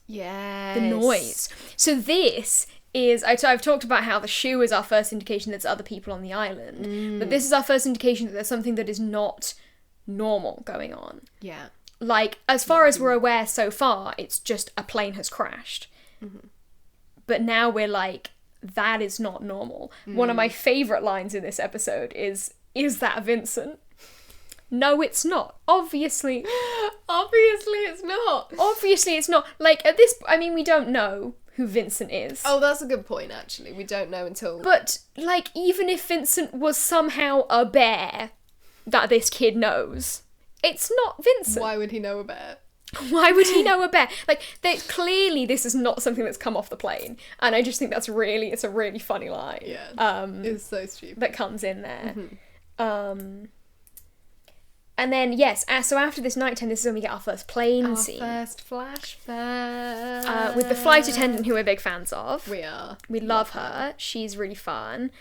Yes. The noise. So this is... I've talked about how the shoe is our first indication there's other people on the island. But this is our first indication that there's something that is not normal going on. Yeah. Like, as far as we're aware so far, it's just a plane has crashed. Mm-hmm. But now we're like, that is not normal. One of my favourite lines in this episode is that Vincent? No, it's not. Obviously it's not. Obviously it's not. Like, at this... I mean, we don't know who Vincent is. Oh, that's a good point, actually. We don't know until... But, like, even if Vincent was somehow a bear that this kid knows, it's not Vincent. Why would he know a bear? Why would he know a bear? Like, clearly this is not something that's come off the plane. And I just think it's a really funny line. Yeah. It's so stupid. That comes in there. Mm-hmm. And then, yes, so after this nighttime, this is when we get our first plane scene. Our first flashback. With the flight attendant who we're big fans of. We are. We love her. She's really fun.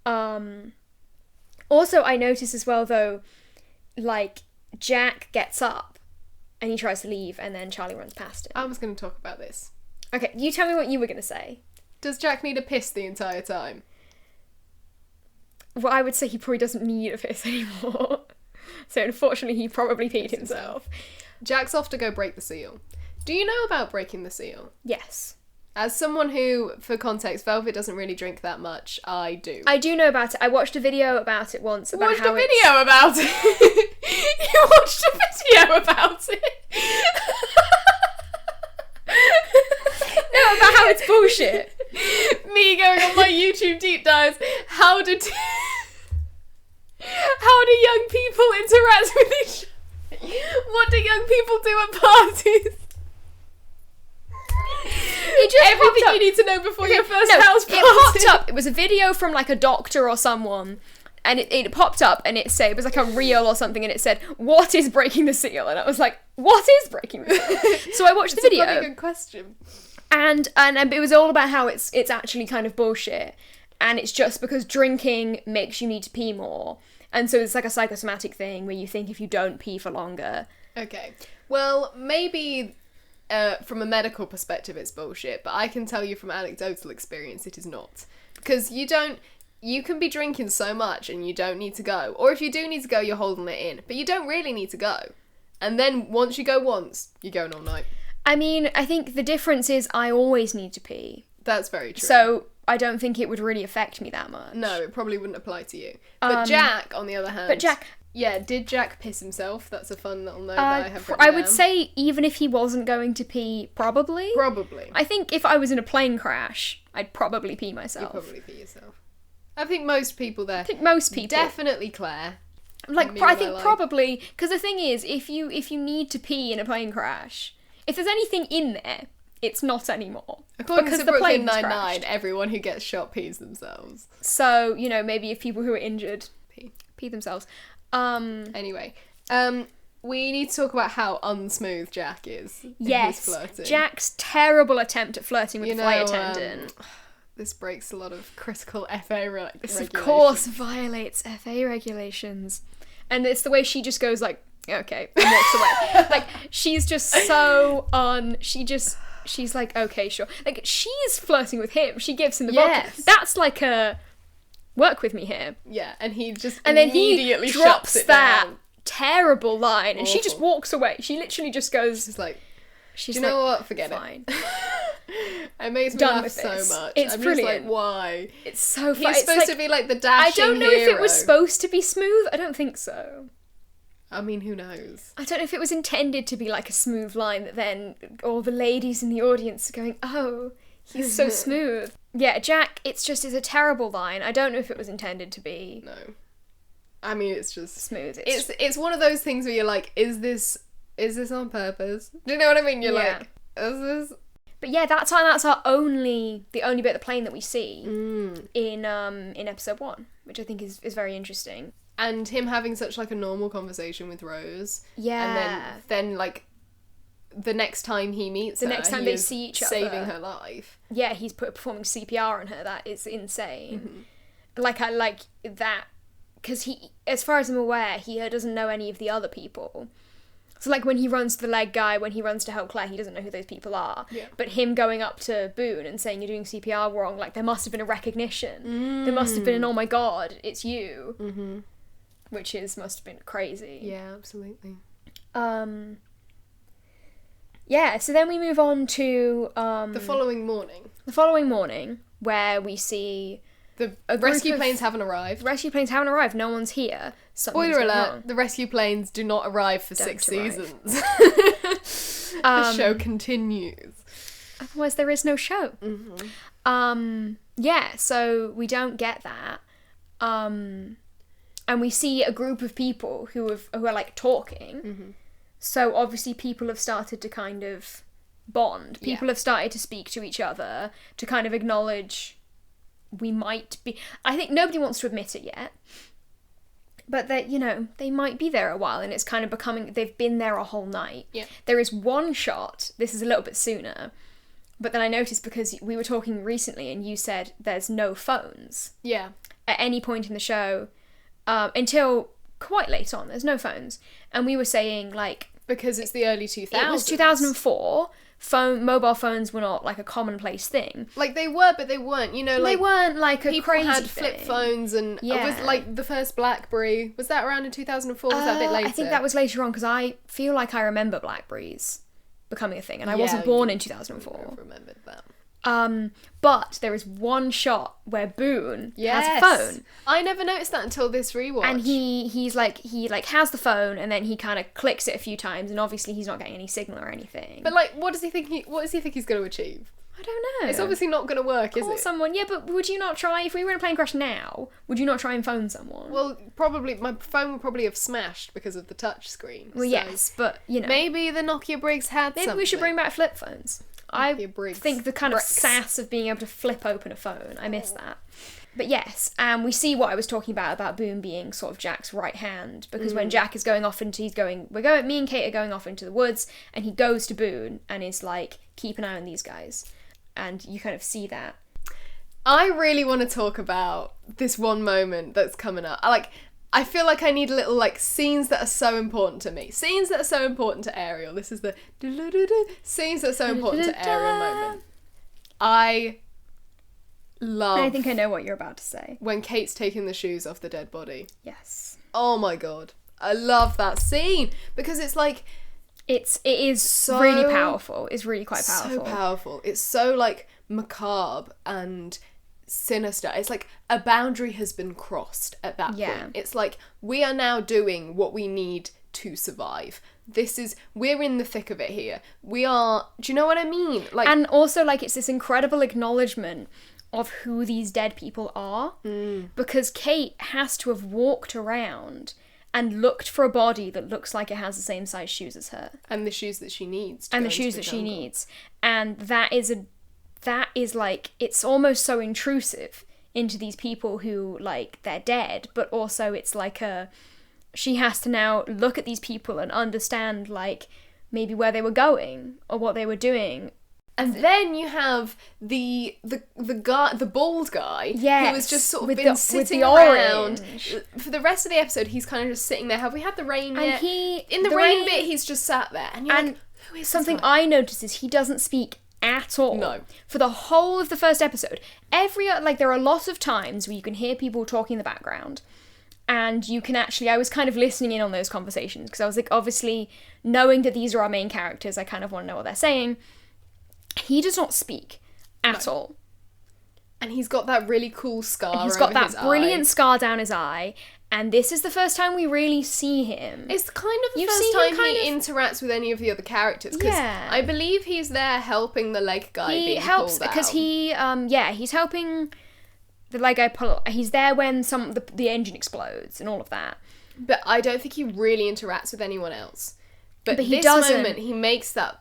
Also, I noticed as well, though, like, Jack gets up and he tries to leave and then Charlie runs past him. I was going to talk about this. Okay, you tell me what you were going to say. Does Jack need a piss the entire time? Well, I would say he probably doesn't need a piss anymore. So unfortunately, he probably peed himself. Jack's off to go break the seal. Do you know about breaking the seal? Yes. As someone who, for context, Velvet doesn't really drink that much, I do. I do know about it. I watched a video about it once. About watched a video about it? You watched a video about it? No, about how it's bullshit. Me going on my YouTube deep dives. How do young people interact with each other? What do young people do at parties? Everything you need to know before your first house party. It popped up. It was a video from like a doctor or someone, and it popped up and it said, it was like a reel or something, and it said, "What is breaking the seal?" And I was like, "What is breaking the seal?" So I watched the video. It's a pretty good question. And it was all about how it's actually kind of bullshit, and it's just because drinking makes you need to pee more, and so it's like a psychosomatic thing where you think if you don't pee for longer. Okay, well, maybe from a medical perspective it's bullshit, but I can tell you from anecdotal experience it is not. Because you can be drinking so much and you don't need to go, or if you do need to go, you're holding it in, but you don't really need to go. And then once you go once, you're going all night. I mean, I think the difference is I always need to pee. That's very true. So I don't think it would really affect me that much. No, it probably wouldn't apply to you. But Jack, on the other hand... But Jack... Yeah, did Jack piss himself? That's a fun little note that I have written I would down. say even if he wasn't going to pee, probably. Probably. I think if I was in a plane crash, I'd probably pee myself. You'd probably pee yourself. I think most people there... I think most people. Definitely Claire. Like, I think probably... Because the thing is, if you need to pee in a plane crash, if there's anything in there, it's not anymore. According because to the Brooklyn plane's Nine-Nine, crashed. everyone who gets shot pees themselves. So, maybe if people who are injured pee themselves. Anyway, we need to talk about how unsmooth Jack is. in his Yes, flirting. Jack's terrible attempt at flirting with the flight attendant. This breaks a lot of critical FA regulations. Of course violates FA regulations. And it's the way she just goes like, okay, and walks away. Like, she's just so she's like, okay, sure. Like, she's flirting with him. She gives him the vodka. That's like a work with me here. Yeah, and he just And then immediately he drops shuts it that down. terrible line, and she just Awful. walks away. She literally just goes, She's like, she's do you know like, what? Forget fine. it. It makes me Done laugh with so this. much. It's I'm brilliant. just like, why? It's so funny. He's supposed to be like the I dashing don't know if it was hero. supposed to be smooth. I don't think so. I mean, who knows? I don't know if it was intended to be like a smooth line that then all the ladies in the audience are going, oh, he's so smooth. Yeah, Jack, it's a terrible line. I don't know if it was intended to be No. I mean, it's just smooth. It's one of those things where you're like, is this on purpose? Do you know what I mean? You're Yeah. like, is this? But yeah, that's the only bit of the plane that we see in episode 1, which I think is very interesting. And him having such like a normal conversation with Rose. Yeah. And then like the next time he meets her, next time he they is see each saving other. her life. Yeah, he's performing CPR on her. That is insane. Mm-hmm. Like, I like that, because he, as far as I'm aware, he doesn't know any of the other people. So, like, when he runs to the leg guy, when he runs to help Claire, he doesn't know who those people are. Yeah. But him going up to Boone and saying, you're doing CPR wrong, like, there must have been a recognition. There must have been an, oh my god, it's you. Mm-hmm. Which must have been crazy. Yeah, absolutely. Yeah, so then we move on to... The following morning. the following morning, where we see... The A group rescue of- planes haven't arrived. rescue planes haven't arrived, no one's here. Something's Spoiler going alert, wrong. the rescue planes do not arrive for Don't 6 arrive. seasons. The show continues. Otherwise there is no show. Yeah, so we don't get that. And we see a group of people who are like talking. So obviously people have started to kind of bond. People have started to speak to each other to kind of acknowledge we might be... I think nobody wants to admit it yet. But that, you know, they might be there a while, and it's kind of becoming... They've been there a whole night. Yeah. There is one shot, this is a little bit sooner, but then I noticed because we were talking recently and you said there's no phones Yeah. at any point in the show until quite late on. There's no phones. And we were saying, like... Because it's the early 2000s. It was 2004. Mobile phones were not, like, a commonplace thing. Like, they were, but they weren't. You know, like... They weren't, like, a People crazy had thing. flip phones and... Yeah. Was, like, the first BlackBerry... Was that around in 2004? Was that a bit later? I think that was later on, because I feel like I remember Blackberries becoming a thing, and I Yeah, wasn't born you- in 2004. I've remembered that. But there is one shot where Boone Yes. has a phone. I never noticed that until this rewatch. And he has the phone, and then he kind of clicks it a few times, and obviously he's not getting any signal or anything. But, like, what does he think he's going to achieve? I don't know. It's obviously not going to work, is Call it? someone. Yeah, but would you not try, if we were in a plane crash now, would you not try and phone someone? Well, probably, my phone would probably have smashed because of the touch screen. Well, so yes, but, you know. Maybe the Nokia Briggs had Maybe something. we should bring back flip phones. I Nokia Briggs. think the kind of Bricks. sass of being able to flip open a phone, I miss that. But yes, we see what I was talking about Boone being sort of Jack's right hand, because when Jack is going off into, me and Kate are going off into the woods, and he goes to Boone and is like, keep an eye on these guys. And you kind of see that. I really want to talk about this one moment that's coming up. I feel like I need a little, like, scenes that are so important to me. Scenes that are so important to Ariel. This is the scenes that are so important to Ariel moment. I love... I think I know what you're about to say. when Kate's taking the shoes off the dead body. Yes. Oh my god. I love that scene. Because it's like... It is So- really powerful. It's really quite powerful. So powerful. It's so, like, macabre and sinister. It's like a boundary has been crossed at that point. It's like, we are now doing what we need to survive. We're in the thick of it here. Do you know what I mean? Like, And also, like, it's this incredible acknowledgement of who these dead people are. Because Kate has to have walked around and looked for a body that looks like it has the same size shoes as her. and the shoes that she needs. And the shoes that she needs. And that is like, it's almost so intrusive into these people who, like, they're dead, but also it's like she has to now look at these people and understand, like, maybe where they were going or what they were doing. And then you have the guy, the bald guy, yes, who has just sort of with been sitting around. orange. For the rest of the episode, he's kind of just sitting there. Have we had the rain yet? And in the rain bit, he's just sat there. And you're like, who is something this guy? I noticed is he doesn't speak at all. No. For the whole of the first episode. There are a lot of times where you can hear people talking in the background, and you can actually, I was kind of listening in on those conversations, because I was like, obviously, knowing that these are our main characters, I kind of want to know what they're saying. He does not speak at all. And he's got that really cool scar. He's got that brilliant eye. scar down his eye, and this is the first time we really see him. It's kind of the You've first seen time him kind he interacts with any of the other characters. Because Yeah. I believe he's there helping the leg guy He being helps pulled because out. he's helping the leg guy pull. He's there when the engine explodes and all of that. But I don't think he really interacts with anyone else. But he this doesn't. moment, he makes that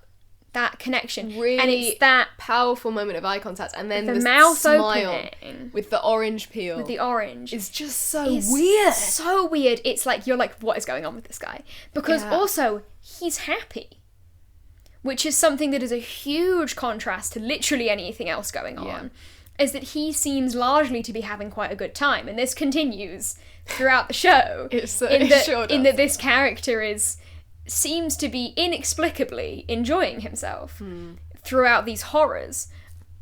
Connection, really and it's that powerful moment of eye contact, and then the the mouth smile opening with the orange peel. with the orange. It's just so It's weird. so weird. It's like, you're like, what is going on with this guy? Because Yeah. also, he's happy. Which is something that is a huge contrast to literally anything else going on. Yeah. Is that he seems largely to be having quite a good time. And this continues throughout the show. It sure in does. that this character seems to be inexplicably enjoying himself throughout these horrors.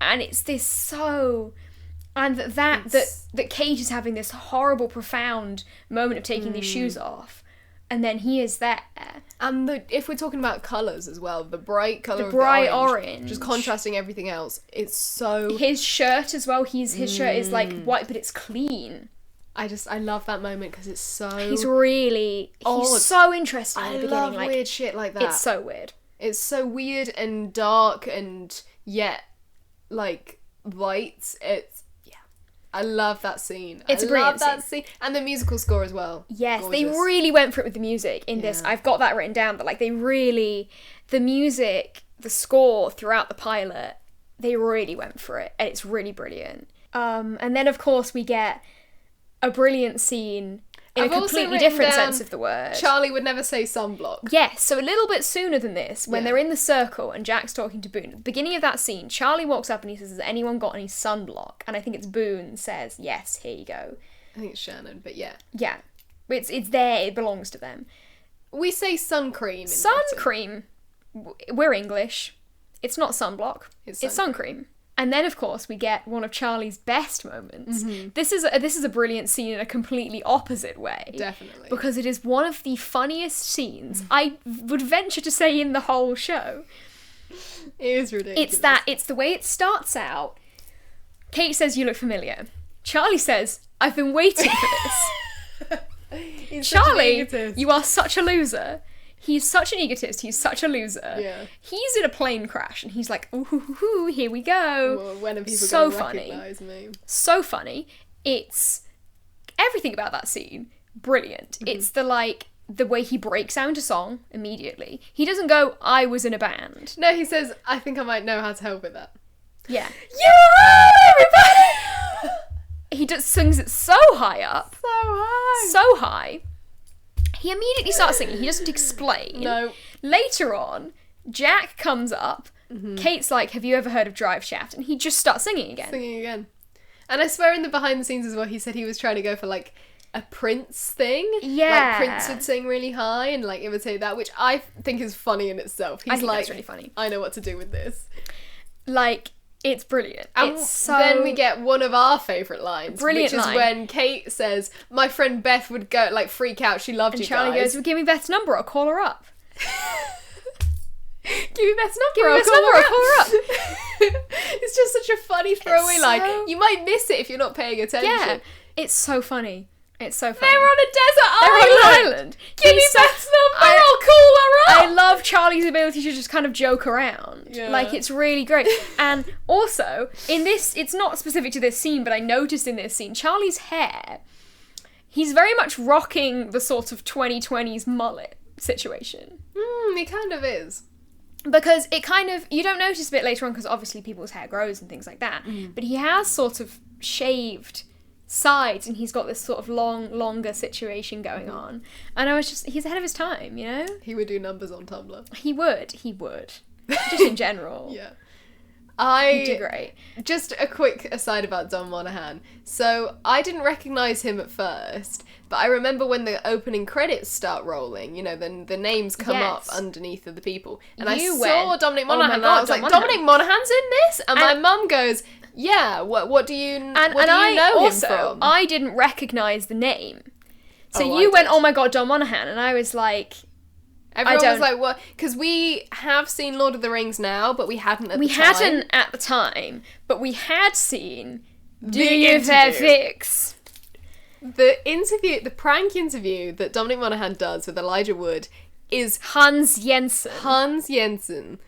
And it's this so... And that Kate is having this horrible, profound moment of taking these shoes off. And then he is there. And if we're talking about colours as well, the bright colour The of bright the orange, orange. just contrasting everything else, it's so... His shirt as well, his shirt is like white, but it's clean. I love that moment because it's so... He's odd. so interesting in the I beginning. love Like, weird shit like that. it's so weird. It's so weird and dark and yet, like, light. I love that scene. It's a I brilliant love that scene. And the musical score as well. Yes, Gorgeous. they really went for it with the music in this. Yeah. I've got that written down, but like the music, the score throughout the pilot, they really went for it, and it's really brilliant. And then of course we get a brilliant scene in I've a also completely written different down sense of the word. Charlie would never say sunblock. Yes, so a little bit sooner than this, when Yeah. they're in the circle and Jack's talking to Boone, at the beginning of that scene, Charlie walks up and he says, has anyone got any sunblock? And I think it's Boone says, yes, here you go. I think it's Shannon, but yeah. Yeah, it's there, it belongs to them. We say sun cream. Sun cream. We're English. It's not sunblock. It's sun cream. And then, of course, we get one of Charlie's best moments. Mm-hmm. This is a brilliant scene in a completely opposite way. Definitely. Because it is one of the funniest scenes, I would venture to say, in the whole show. It is ridiculous. It's the way it starts out. Kate says, you look familiar. Charlie says, I've been waiting for this. He's such an Charlie, egotist. you are such a loser. He's such an egotist. He's such a loser. Yeah. He's in a plane crash, and he's like, ooh, here we go. Well, when are people So going to funny. recognise me? So funny. It's everything about that scene. Brilliant. Mm-hmm. It's the way he breaks out into song immediately. He doesn't go, I was in a band. No, he says, I think I might know how to help with that. Yeah. You everybody! He just sings it so high up. So high. So high. He immediately starts singing. He doesn't explain. No. Later on, Jack comes up. Kate's like, have you ever heard of Drive Shaft? And he just starts singing again. Singing again. And I swear in the behind the scenes as well, he said he was trying to go for like a Prince thing. Yeah. Like Prince would sing really high and like imitate that, which I think is funny in itself. He's I think like, that's really funny. I know what to do with this. Like, it's brilliant. And It's so... then we get one of our favourite lines, Brilliant which is line. when Kate says, my friend Beth would go, like, freak out, she loved And you Charlie guys. goes, well, give me Beth's number, I'll call her up. Give me Beth's number, Give me I'll Beth's call number, her I'll call her up. It's just such a funny throwaway line. so- You might miss it if you're not paying attention. Yeah. It's so funny. It's so funny. They're on a desert They're island. on an island. Give me He's so- Beth's number, I'll call her up. I love Charlie's ability to just kind of joke around. Yeah. Like, it's really great. And also, in this, it's not specific to this scene, but I noticed in this scene, Charlie's hair, he's very much rocking the sort of 2020s mullet situation. He kind of is. Because it kind of, you don't notice a bit later on, because obviously people's hair grows and things like that, but he has sort of shaved sides, and he's got this sort of longer situation going on. And I was just, he's ahead of his time, you know? He would do numbers on Tumblr. He would. Just in general. Yeah. He'd do great. Just a quick aside about Don Monahan. So, I didn't recognise him at first, but I remember when the opening credits start rolling, you know, then the names come up underneath of the people. And I saw Dominic Monaghan, and I was like, Dominic Monaghan's in this? And my mum goes, yeah, what do you know him from? I didn't recognise the name. So you went, oh my god, Don Monahan, and I was like... Everyone was like, what? Because we have seen Lord of the Rings now, but we hadn't at the time. We hadn't at the time, but we had seen the Fix. The prank interview that Dominic Monaghan does with Elijah Wood is Hans Jensen.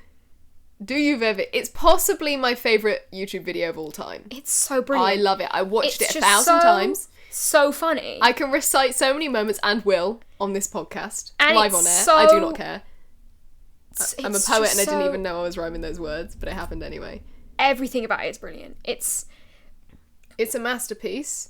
Do you Velvet? It's possibly my favourite YouTube video of all time. It's so brilliant. I love it. I watched it 1,000 times. So funny. I can recite so many moments, and will, on this podcast. And live on air. I do not care. I'm a poet and I didn't even know I was rhyming those words, but it happened anyway. Everything about it is brilliant. It's a masterpiece.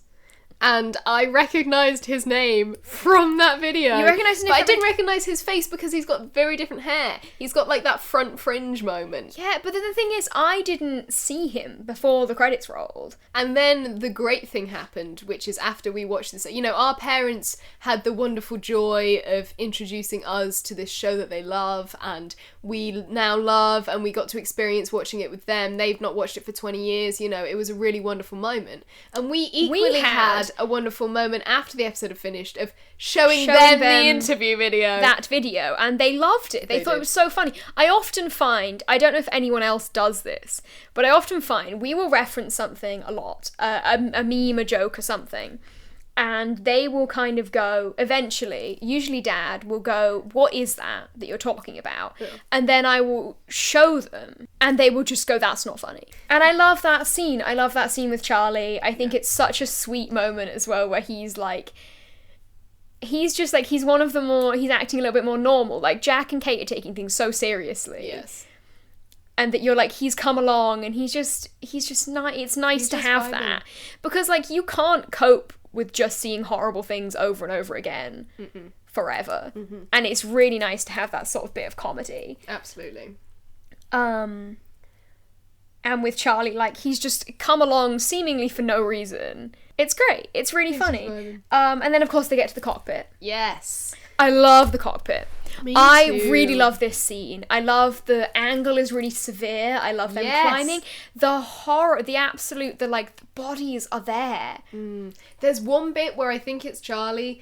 And I recognised his name from that video. You recognised his name? But I didn't recognise his face because he's got very different hair. He's got like that front fringe moment. Yeah, but the thing is, I didn't see him before the credits rolled. And then the great thing happened, which is after we watched this, you know, our parents had the wonderful joy of introducing us to this show that they love, and we now love, and we got to experience watching it with them. They've not watched it for 20 years, you know, it was a really wonderful moment. And we equally had a wonderful moment after the episode had finished of showing them the interview video. That video, and they loved it. They thought it was so funny. I often find, I don't know if anyone else does this, but I often find we will reference something a lot, a meme, a joke or something, and they will kind of go, eventually, usually Dad will go, what is that you're talking about? Yeah. And then I will show them, and they will just go, that's not funny. And I love that scene. I love that scene with Charlie. I think it's such a sweet moment as well, where he's like, he's just like, he's one of the more, he's acting a little bit more normal. Like, Jack and Kate are taking things so seriously. Yes. And that you're like, he's come along, and he's just nice. It's nice to have that. Because, like, you can't cope with just seeing horrible things over and over again forever. Mm-hmm. And it's really nice to have that sort of bit of comedy. Absolutely. And with Charlie, like, he's just come along seemingly for no reason. It's great. It's really funny. And then, of course, they get to the cockpit. Yes. I love the cockpit. Me I too. really love this scene. I love the angle is really severe. I love them climbing. The horror, the absolute, the bodies are there. There's one bit where I think it's Charlie,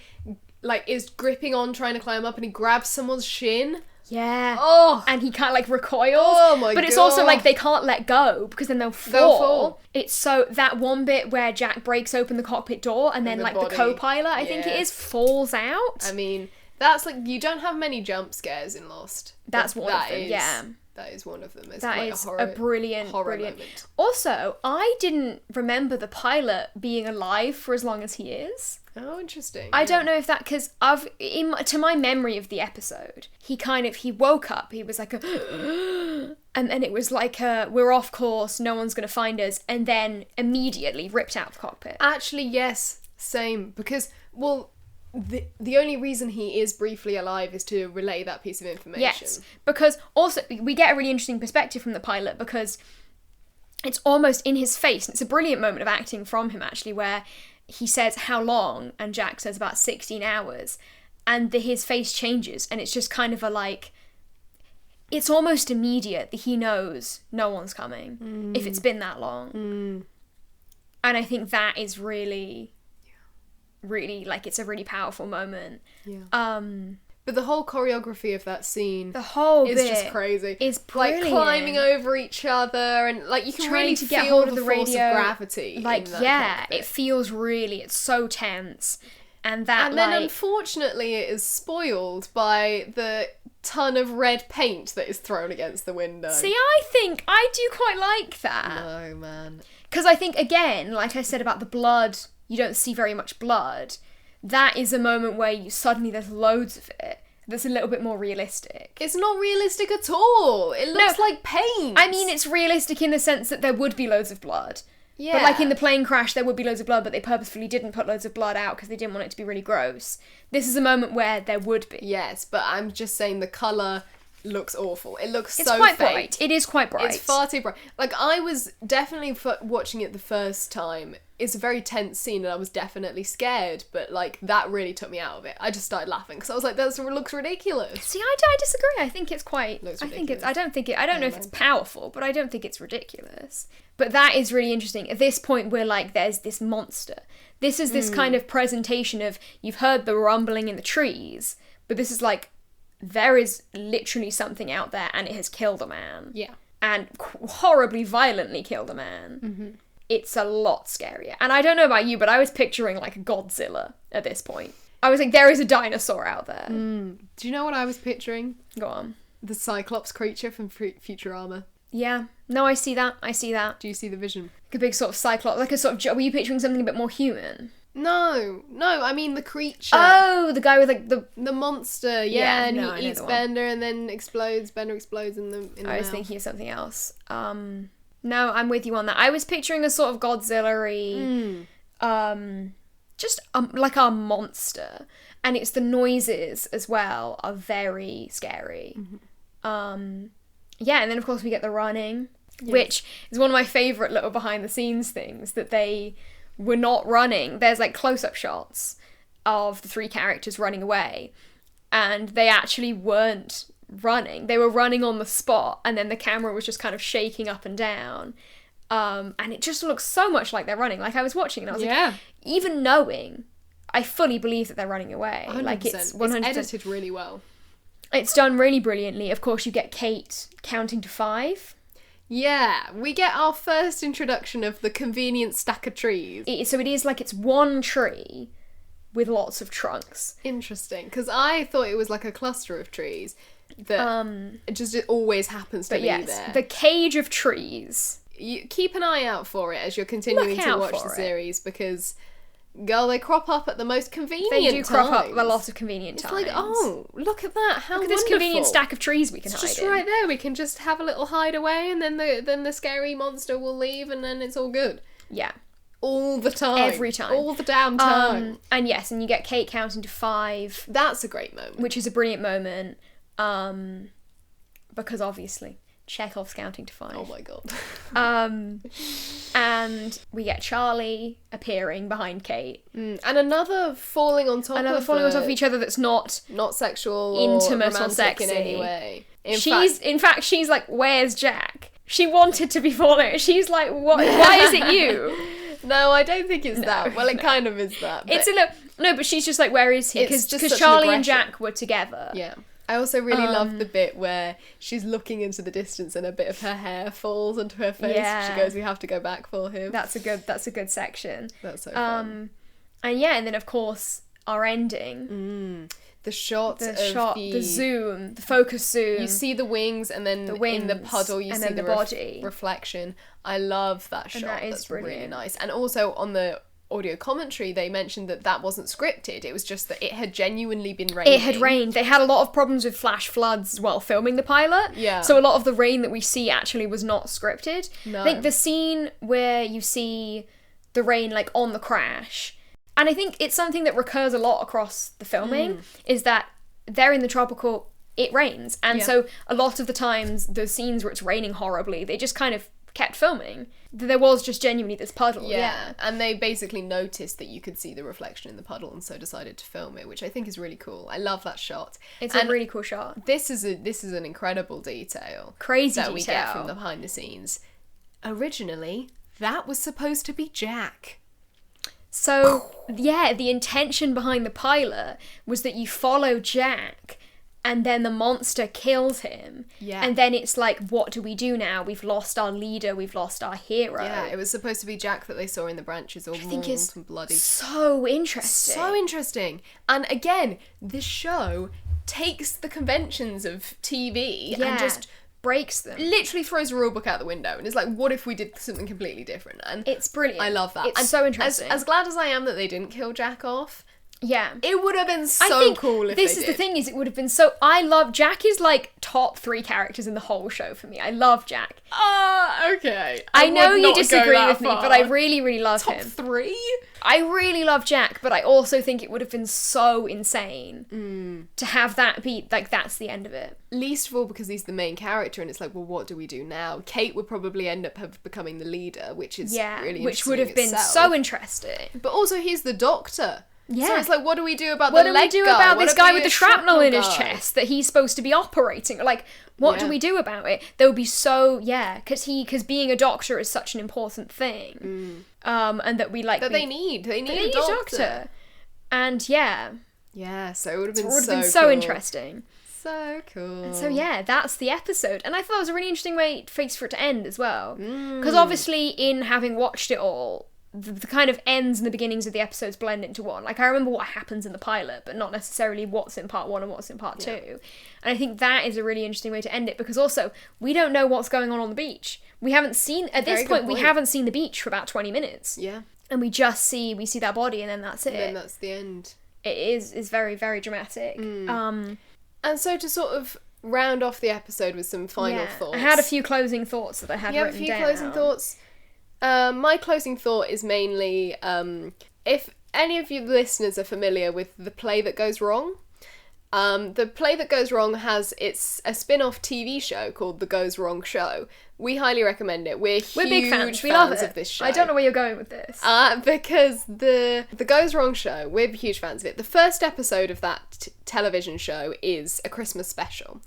like, is gripping on trying to climb up, and he grabs someone's shin. Yeah. Oh. And he kind of recoils. Oh my god. But it's also like they can't let go because then they'll fall. It's so, that one bit where Jack breaks open the cockpit door and then the co-pilot, I think it is, falls out. I mean, that's like, you don't have many jump scares in Lost. That's one of them, yeah. That is one of them. It's that like is a brilliant moment. Also, I didn't remember the pilot being alive for as long as he is. Oh, interesting. I don't know if that, because to my memory of the episode, he woke up, he was like and then it was like we're off course, no one's going to find us, and then immediately ripped out of the cockpit. Actually, yes, same, because, well, the only reason he is briefly alive is to relay that piece of information. Yes, because also we get a really interesting perspective from the pilot, because it's almost in his face. It's a brilliant moment of acting from him, actually, where he says, how long? And Jack says about 16 hours. And his face changes, and it's just kind of it's almost immediate that he knows no one's coming, if it's been that long. And I think that is really, really, it's a really powerful moment. Yeah. But the whole choreography of that scene, is just crazy. It's brilliant. Like climbing over each other, and you can really get feel hold of the the force radio. of gravity. It feels really, it's so tense. And then unfortunately it is spoiled by the ton of red paint that is thrown against the window. See, I think I do quite like that. No, man. Because I think, again, like I said about the blood, you don't see very much blood. That is a moment where there's loads of it. That's a little bit more realistic. It's not realistic at all. It looks like paint. I mean, it's realistic in the sense that there would be loads of blood. Yeah. But like in the plane crash, there would be loads of blood, but they purposefully didn't put loads of blood out because they didn't want it to be really gross. This is a moment where there would be. Yes, but I'm just saying the colour looks awful. It looks It's so quite fake. bright. It is quite bright. It's far too bright. Like, I was definitely watching it the first time. It's a very tense scene and I was definitely scared, but like that really took me out of it. I just started laughing because I was like, that looks ridiculous. See, I disagree. I think it's quite. Looks I think it's. ridiculous. I don't know if it's powerful, but I don't think it's ridiculous. But that is really interesting. At this point, we're like, there's this monster. This is this kind of presentation of, you've heard the rumbling in the trees, but this is like, there is literally something out there and it has killed a man. Yeah. And horribly, violently killed a man. Mm-hmm. It's a lot scarier. And I don't know about you, but I was picturing like Godzilla at this point. I was like, there is a dinosaur out there. Do you know what I was picturing? Go on. The Cyclops creature from Futurama. Yeah. No, I see that. Do you see the vision? Like a big sort of Cyclops, like a sort of, were you picturing something a bit more human? No, I mean the creature. Oh, the guy with like the monster, Yeah, and no, I he know eats the one. Bender and then explodes. Bender explodes in the I was thinking of something else. No, I'm with you on that. I was picturing a sort of Godzilla-y, just like a monster, and it's the noises as well are very scary. Yeah, and then of course we get the running, which is one of my favourite little behind-the-scenes things, that they were not running. There's like close-up shots of the three characters running away, and they actually weren't running. They were running on the spot, and then the camera was just kind of shaking up and down. And it just looks so much like they're running. Like, I was watching and I was like, even knowing, I fully believe that they're running away. 100%. Like, it's 100%. It's edited really well. It's done really brilliantly. Of course, you get Kate counting to 5. Yeah, we get our first introduction of the convenient stack of trees. So it is like it's one tree with lots of trunks. Interesting, because I thought it was like a cluster of trees that it always happens to be there. The cage of trees. You keep an eye out for it as you're continuing Look to out watch for the it. series, because, girl, they crop up at the most convenient They do crop up times. a lot of convenient It's times. like, oh, look at that, how Look at this wonderful. convenient stack of trees we can It's hide just in. right there. We can just have a little hideaway, and then the scary monster will leave, and then it's all good. Yeah. All the time. Every time. All the damn time. And yes, and you get Kate counting to 5, That's a great moment. which is a brilliant moment. Because obviously, Chekhov's counting to 5. Oh my god. And we get Charlie appearing behind Kate. And another falling on top of each other that's not sexual intimate or romantic in sexy. any way. In fact, she's like, where's Jack? She wanted to be falling. She's like, what? Why is it you? No, I don't think it's that. Well, it kind of is that. It's but she's just like, where is he? It's just Because such Charlie an and aggression. Jack were together. Yeah. I also really love the bit where she's looking into the distance and a bit of her hair falls onto her face. Yeah. She goes, we have to go back for him. That's a good section. That's so fun. And yeah, and then of course our ending. The shot, The zoom, the focus zoom. You see the wings, and then in the puddle you and see then the the body. reflection. I love that shot. that is That's really brilliant. nice. And also on the audio commentary, they mentioned that wasn't scripted. It was just that it had genuinely been raining. It had rained. They had a lot of problems with flash floods while filming the pilot. Yeah. So a lot of the rain that we see actually was not scripted. No. I think the scene where you see the rain like on the crash, and I think it's something that recurs a lot across the filming, is that they're in the tropical, it rains. And so a lot of the times, the scenes where it's raining horribly, they just kind of kept filming. There was just genuinely this puddle. Yeah. And they basically noticed that you could see the reflection in the puddle and so decided to film it, which I think is really cool. I love that shot. It's a really cool shot. This is an incredible detail. Crazy that we get detail. from the behind the scenes. Originally, that was supposed to be Jack. So, yeah, the intention behind the pilot was that you follow Jack and then the monster kills him. Yeah. And then it's like, what do we do now? We've lost our leader, we've lost our hero. Yeah, it was supposed to be Jack that they saw in the branches, all mauled and bloody. So interesting. So interesting. And again, this show takes the conventions of TV and just breaks them. literally throws a rule book out the window and is like, what if we did something completely different? And It's brilliant. I love that. It's And so interesting. As glad as I am that they didn't kill Jack off, Yeah. It would have been so cool if this is the thing, is it would have been so... Jack is, like, top 3 characters in the whole show for me. I love Jack. Okay. I know you disagree with me, but I really, really love him. Top 3? I really love Jack, but I also think it would have been so insane to have that be, like, that's the end of it. Least of all because he's the main character, and it's like, well, what do we do now? Kate would probably end up becoming the leader, which is really interesting. Which would have been so interesting. But also, he's the doctor. Yeah. So it's like, what do we do about what the leg do we do guy? about What this if guy we with do the shrapnel in his guy? chest that he's supposed to be operating? Like, what do we do about it? There would be so, because being a doctor is such an important thing. And that we like... They need a doctor. And yeah, so it would have been so cool. interesting. So cool. And so that's the episode. And I thought it was a really interesting way for it to end as well. Because obviously in having watched it all, the kind of ends and the beginnings of the episodes blend into one. Like, I remember what happens in the pilot, but not necessarily what's in part 1 and what's in part 2. And I think that is a really interesting way to end it, because also, we don't know what's going on the beach. We haven't seen, at this point, we haven't seen the beach for about 20 minutes. Yeah. And we just see that body, and then that's it. And then that's the end. It is very, very dramatic. And so to sort of round off the episode with some final thoughts. I had a few closing thoughts that I had written down. You have a few closing thoughts? My closing thought is mainly, if any of you listeners are familiar with The Play That Goes Wrong, The Play That Goes Wrong it's a spin-off TV show called The Goes Wrong Show. We highly recommend it. We're big fans. We love of this show. I don't know where you're going with this. Because the Goes Wrong show, we're huge fans of it. The first episode of that television show is a Christmas special.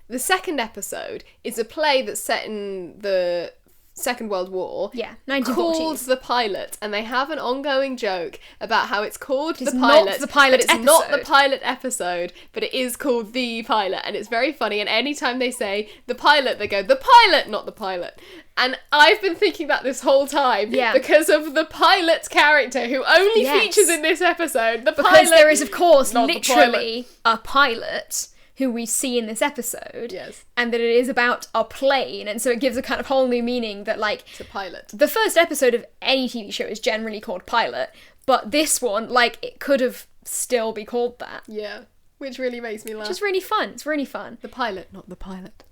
The second episode is a play that's set in the Second World War. Yeah, 1940s. Called The Pilot, and they have an ongoing joke about how it's called The Pilot. Not the pilot episode. It's not the pilot episode, but it is called The Pilot, and it's very funny, and anytime they say The Pilot, they go, The Pilot, not The Pilot. And I've been thinking that this whole time, because of the pilot character who only features in this episode. Because there is, of course, literally a pilot who we see in this episode, and that it is about a plane, and so it gives a kind of whole new meaning that, like, it's a pilot. The first episode of any TV show is generally called Pilot, but this one, like, it could have still be called that. Yeah, which really makes me laugh. Which is really fun. It's really fun. The pilot, not the pilot.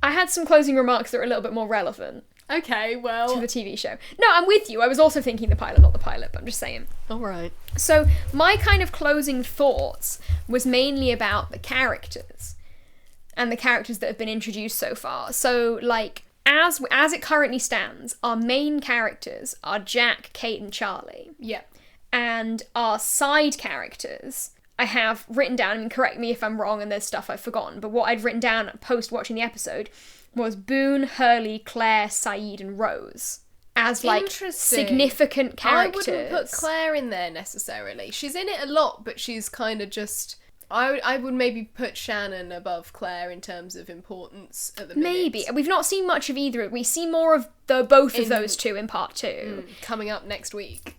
I had some closing remarks that are a little bit more relevant. Okay, well... to the TV show. No, I'm with you. I was also thinking the pilot, not the pilot, but I'm just saying. Alright. So, my kind of closing thoughts was mainly about the characters. And the characters that have been introduced so far. So, like, as it currently stands, our main characters are Jack, Kate, and Charlie. Yeah. And our side characters, I have written down, I mean, correct me if I'm wrong and there's stuff I've forgotten, but what I'd written down post-watching the episode was Boone, Hurley, Claire, Saeed, and Rose. As, like, significant characters. I wouldn't put Claire in there, necessarily. She's in it a lot, but she's kind of just... I would maybe put Shannon above Claire in terms of importance at the minute. Maybe. We've not seen much of either. We see more of both of those two in part 2. Coming up next week.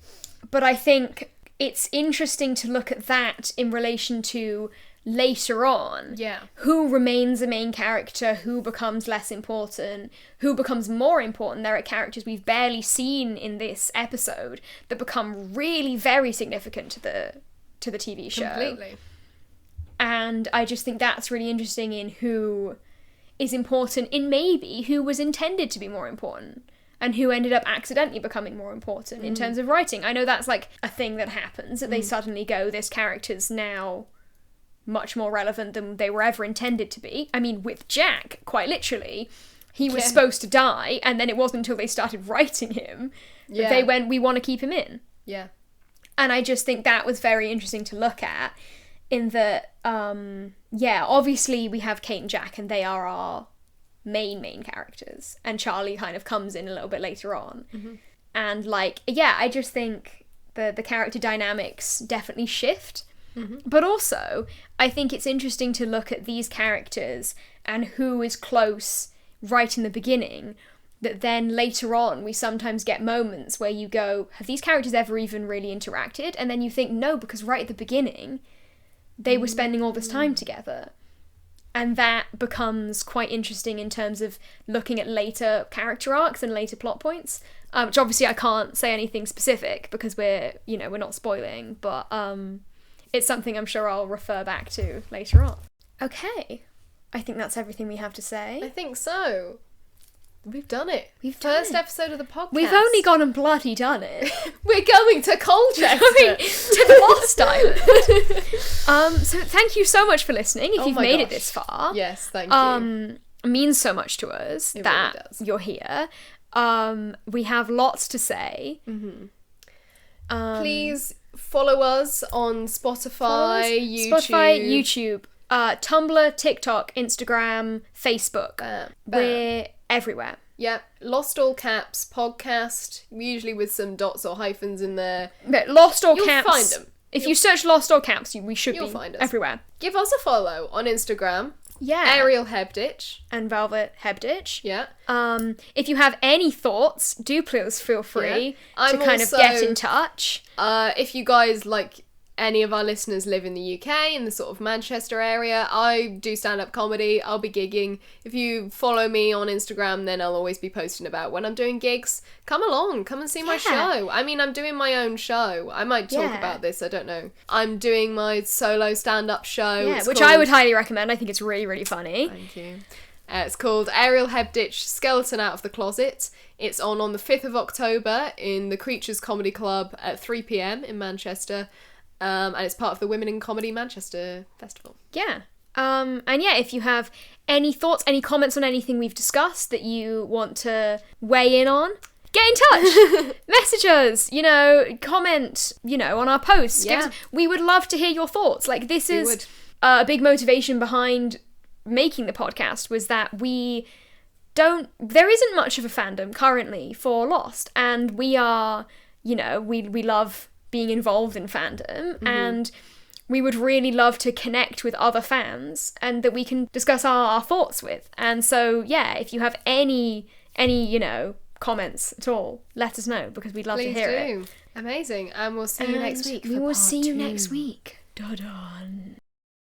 But I think it's interesting to look at that in relation to later on. Yeah. Who remains the main character, who becomes less important, who becomes more important. There are characters we've barely seen in this episode that become really very significant to the TV show. Completely. And I just think that's really interesting in who is important, in maybe who was intended to be more important and who ended up accidentally becoming more important in terms of writing. I know that's like a thing that happens, that they suddenly go, this character's now much more relevant than they were ever intended to be. I mean, with Jack, quite literally, he was supposed to die, and then it wasn't until they started writing him that they went, we want to keep him in. Yeah. And I just think that was very interesting to look at. In that, obviously we have Kate and Jack, and they are our main characters. And Charlie kind of comes in a little bit later on. Mm-hmm. And, like, I just think the character dynamics definitely shift. Mm-hmm. But also, I think it's interesting to look at these characters and who is close right in the beginning, that then later on we sometimes get moments where you go, have these characters ever even really interacted? And then you think, no, because right at the beginning... they were spending all this time together. And that becomes quite interesting in terms of looking at later character arcs and later plot points. Which obviously I can't say anything specific because we're not spoiling, but it's something I'm sure I'll refer back to later on. Okay, I think that's everything we have to say. I think so. We've done it. First episode of the podcast. We've only gone and bloody done it. We're going to Colchester. Going to the Lost Island. So thank you so much for listening. If you've made it this far. Yes, thank you. It means so much to us that really does. you're here. We have lots to say. Please follow us on Spotify, YouTube, Tumblr, TikTok, Instagram, Facebook. We're everywhere. Yeah, Lost All Caps podcast, usually with some dots or hyphens in there. But Lost All You'll Caps. find them. If you search Lost All Caps, we should You'll be find us. everywhere. Give us a follow on Instagram. Yeah. Ariel Hebditch. And Velvet Hebditch. Yeah. If you have any thoughts, do please feel free to kind of also, get in touch. If you guys, like, any of our listeners live in the UK, in the sort of Manchester area, I do stand-up comedy. I'll be gigging. If you follow me on Instagram, then I'll always be posting about when I'm doing gigs. Come along. Come and see my show. I mean, I'm doing my own show. I might talk about this. I don't know. I'm doing my solo stand-up show. Yeah, which I would highly recommend. I think it's really, really funny. Thank you. It's called Ariel Hebditch, Skeleton Out of the Closet. It's on the 5th of October in the Creatures Comedy Club at 3 p.m. in Manchester. And it's part of the Women in Comedy Manchester Festival. Yeah. And yeah, if you have any thoughts, any comments on anything we've discussed that you want to weigh in on, get in touch. Message us, comment, on our posts. Yeah. We would love to hear your thoughts. Like, this is a big motivation behind making the podcast, was that there isn't much of a fandom currently for Lost, and we are, we love being involved in fandom, and we would really love to connect with other fans and that we can discuss our thoughts with. And so, yeah, if you have any comments at all, let us know, because we'd love to hear it. Amazing. And we'll see you next week. We will see you next week. Da-da.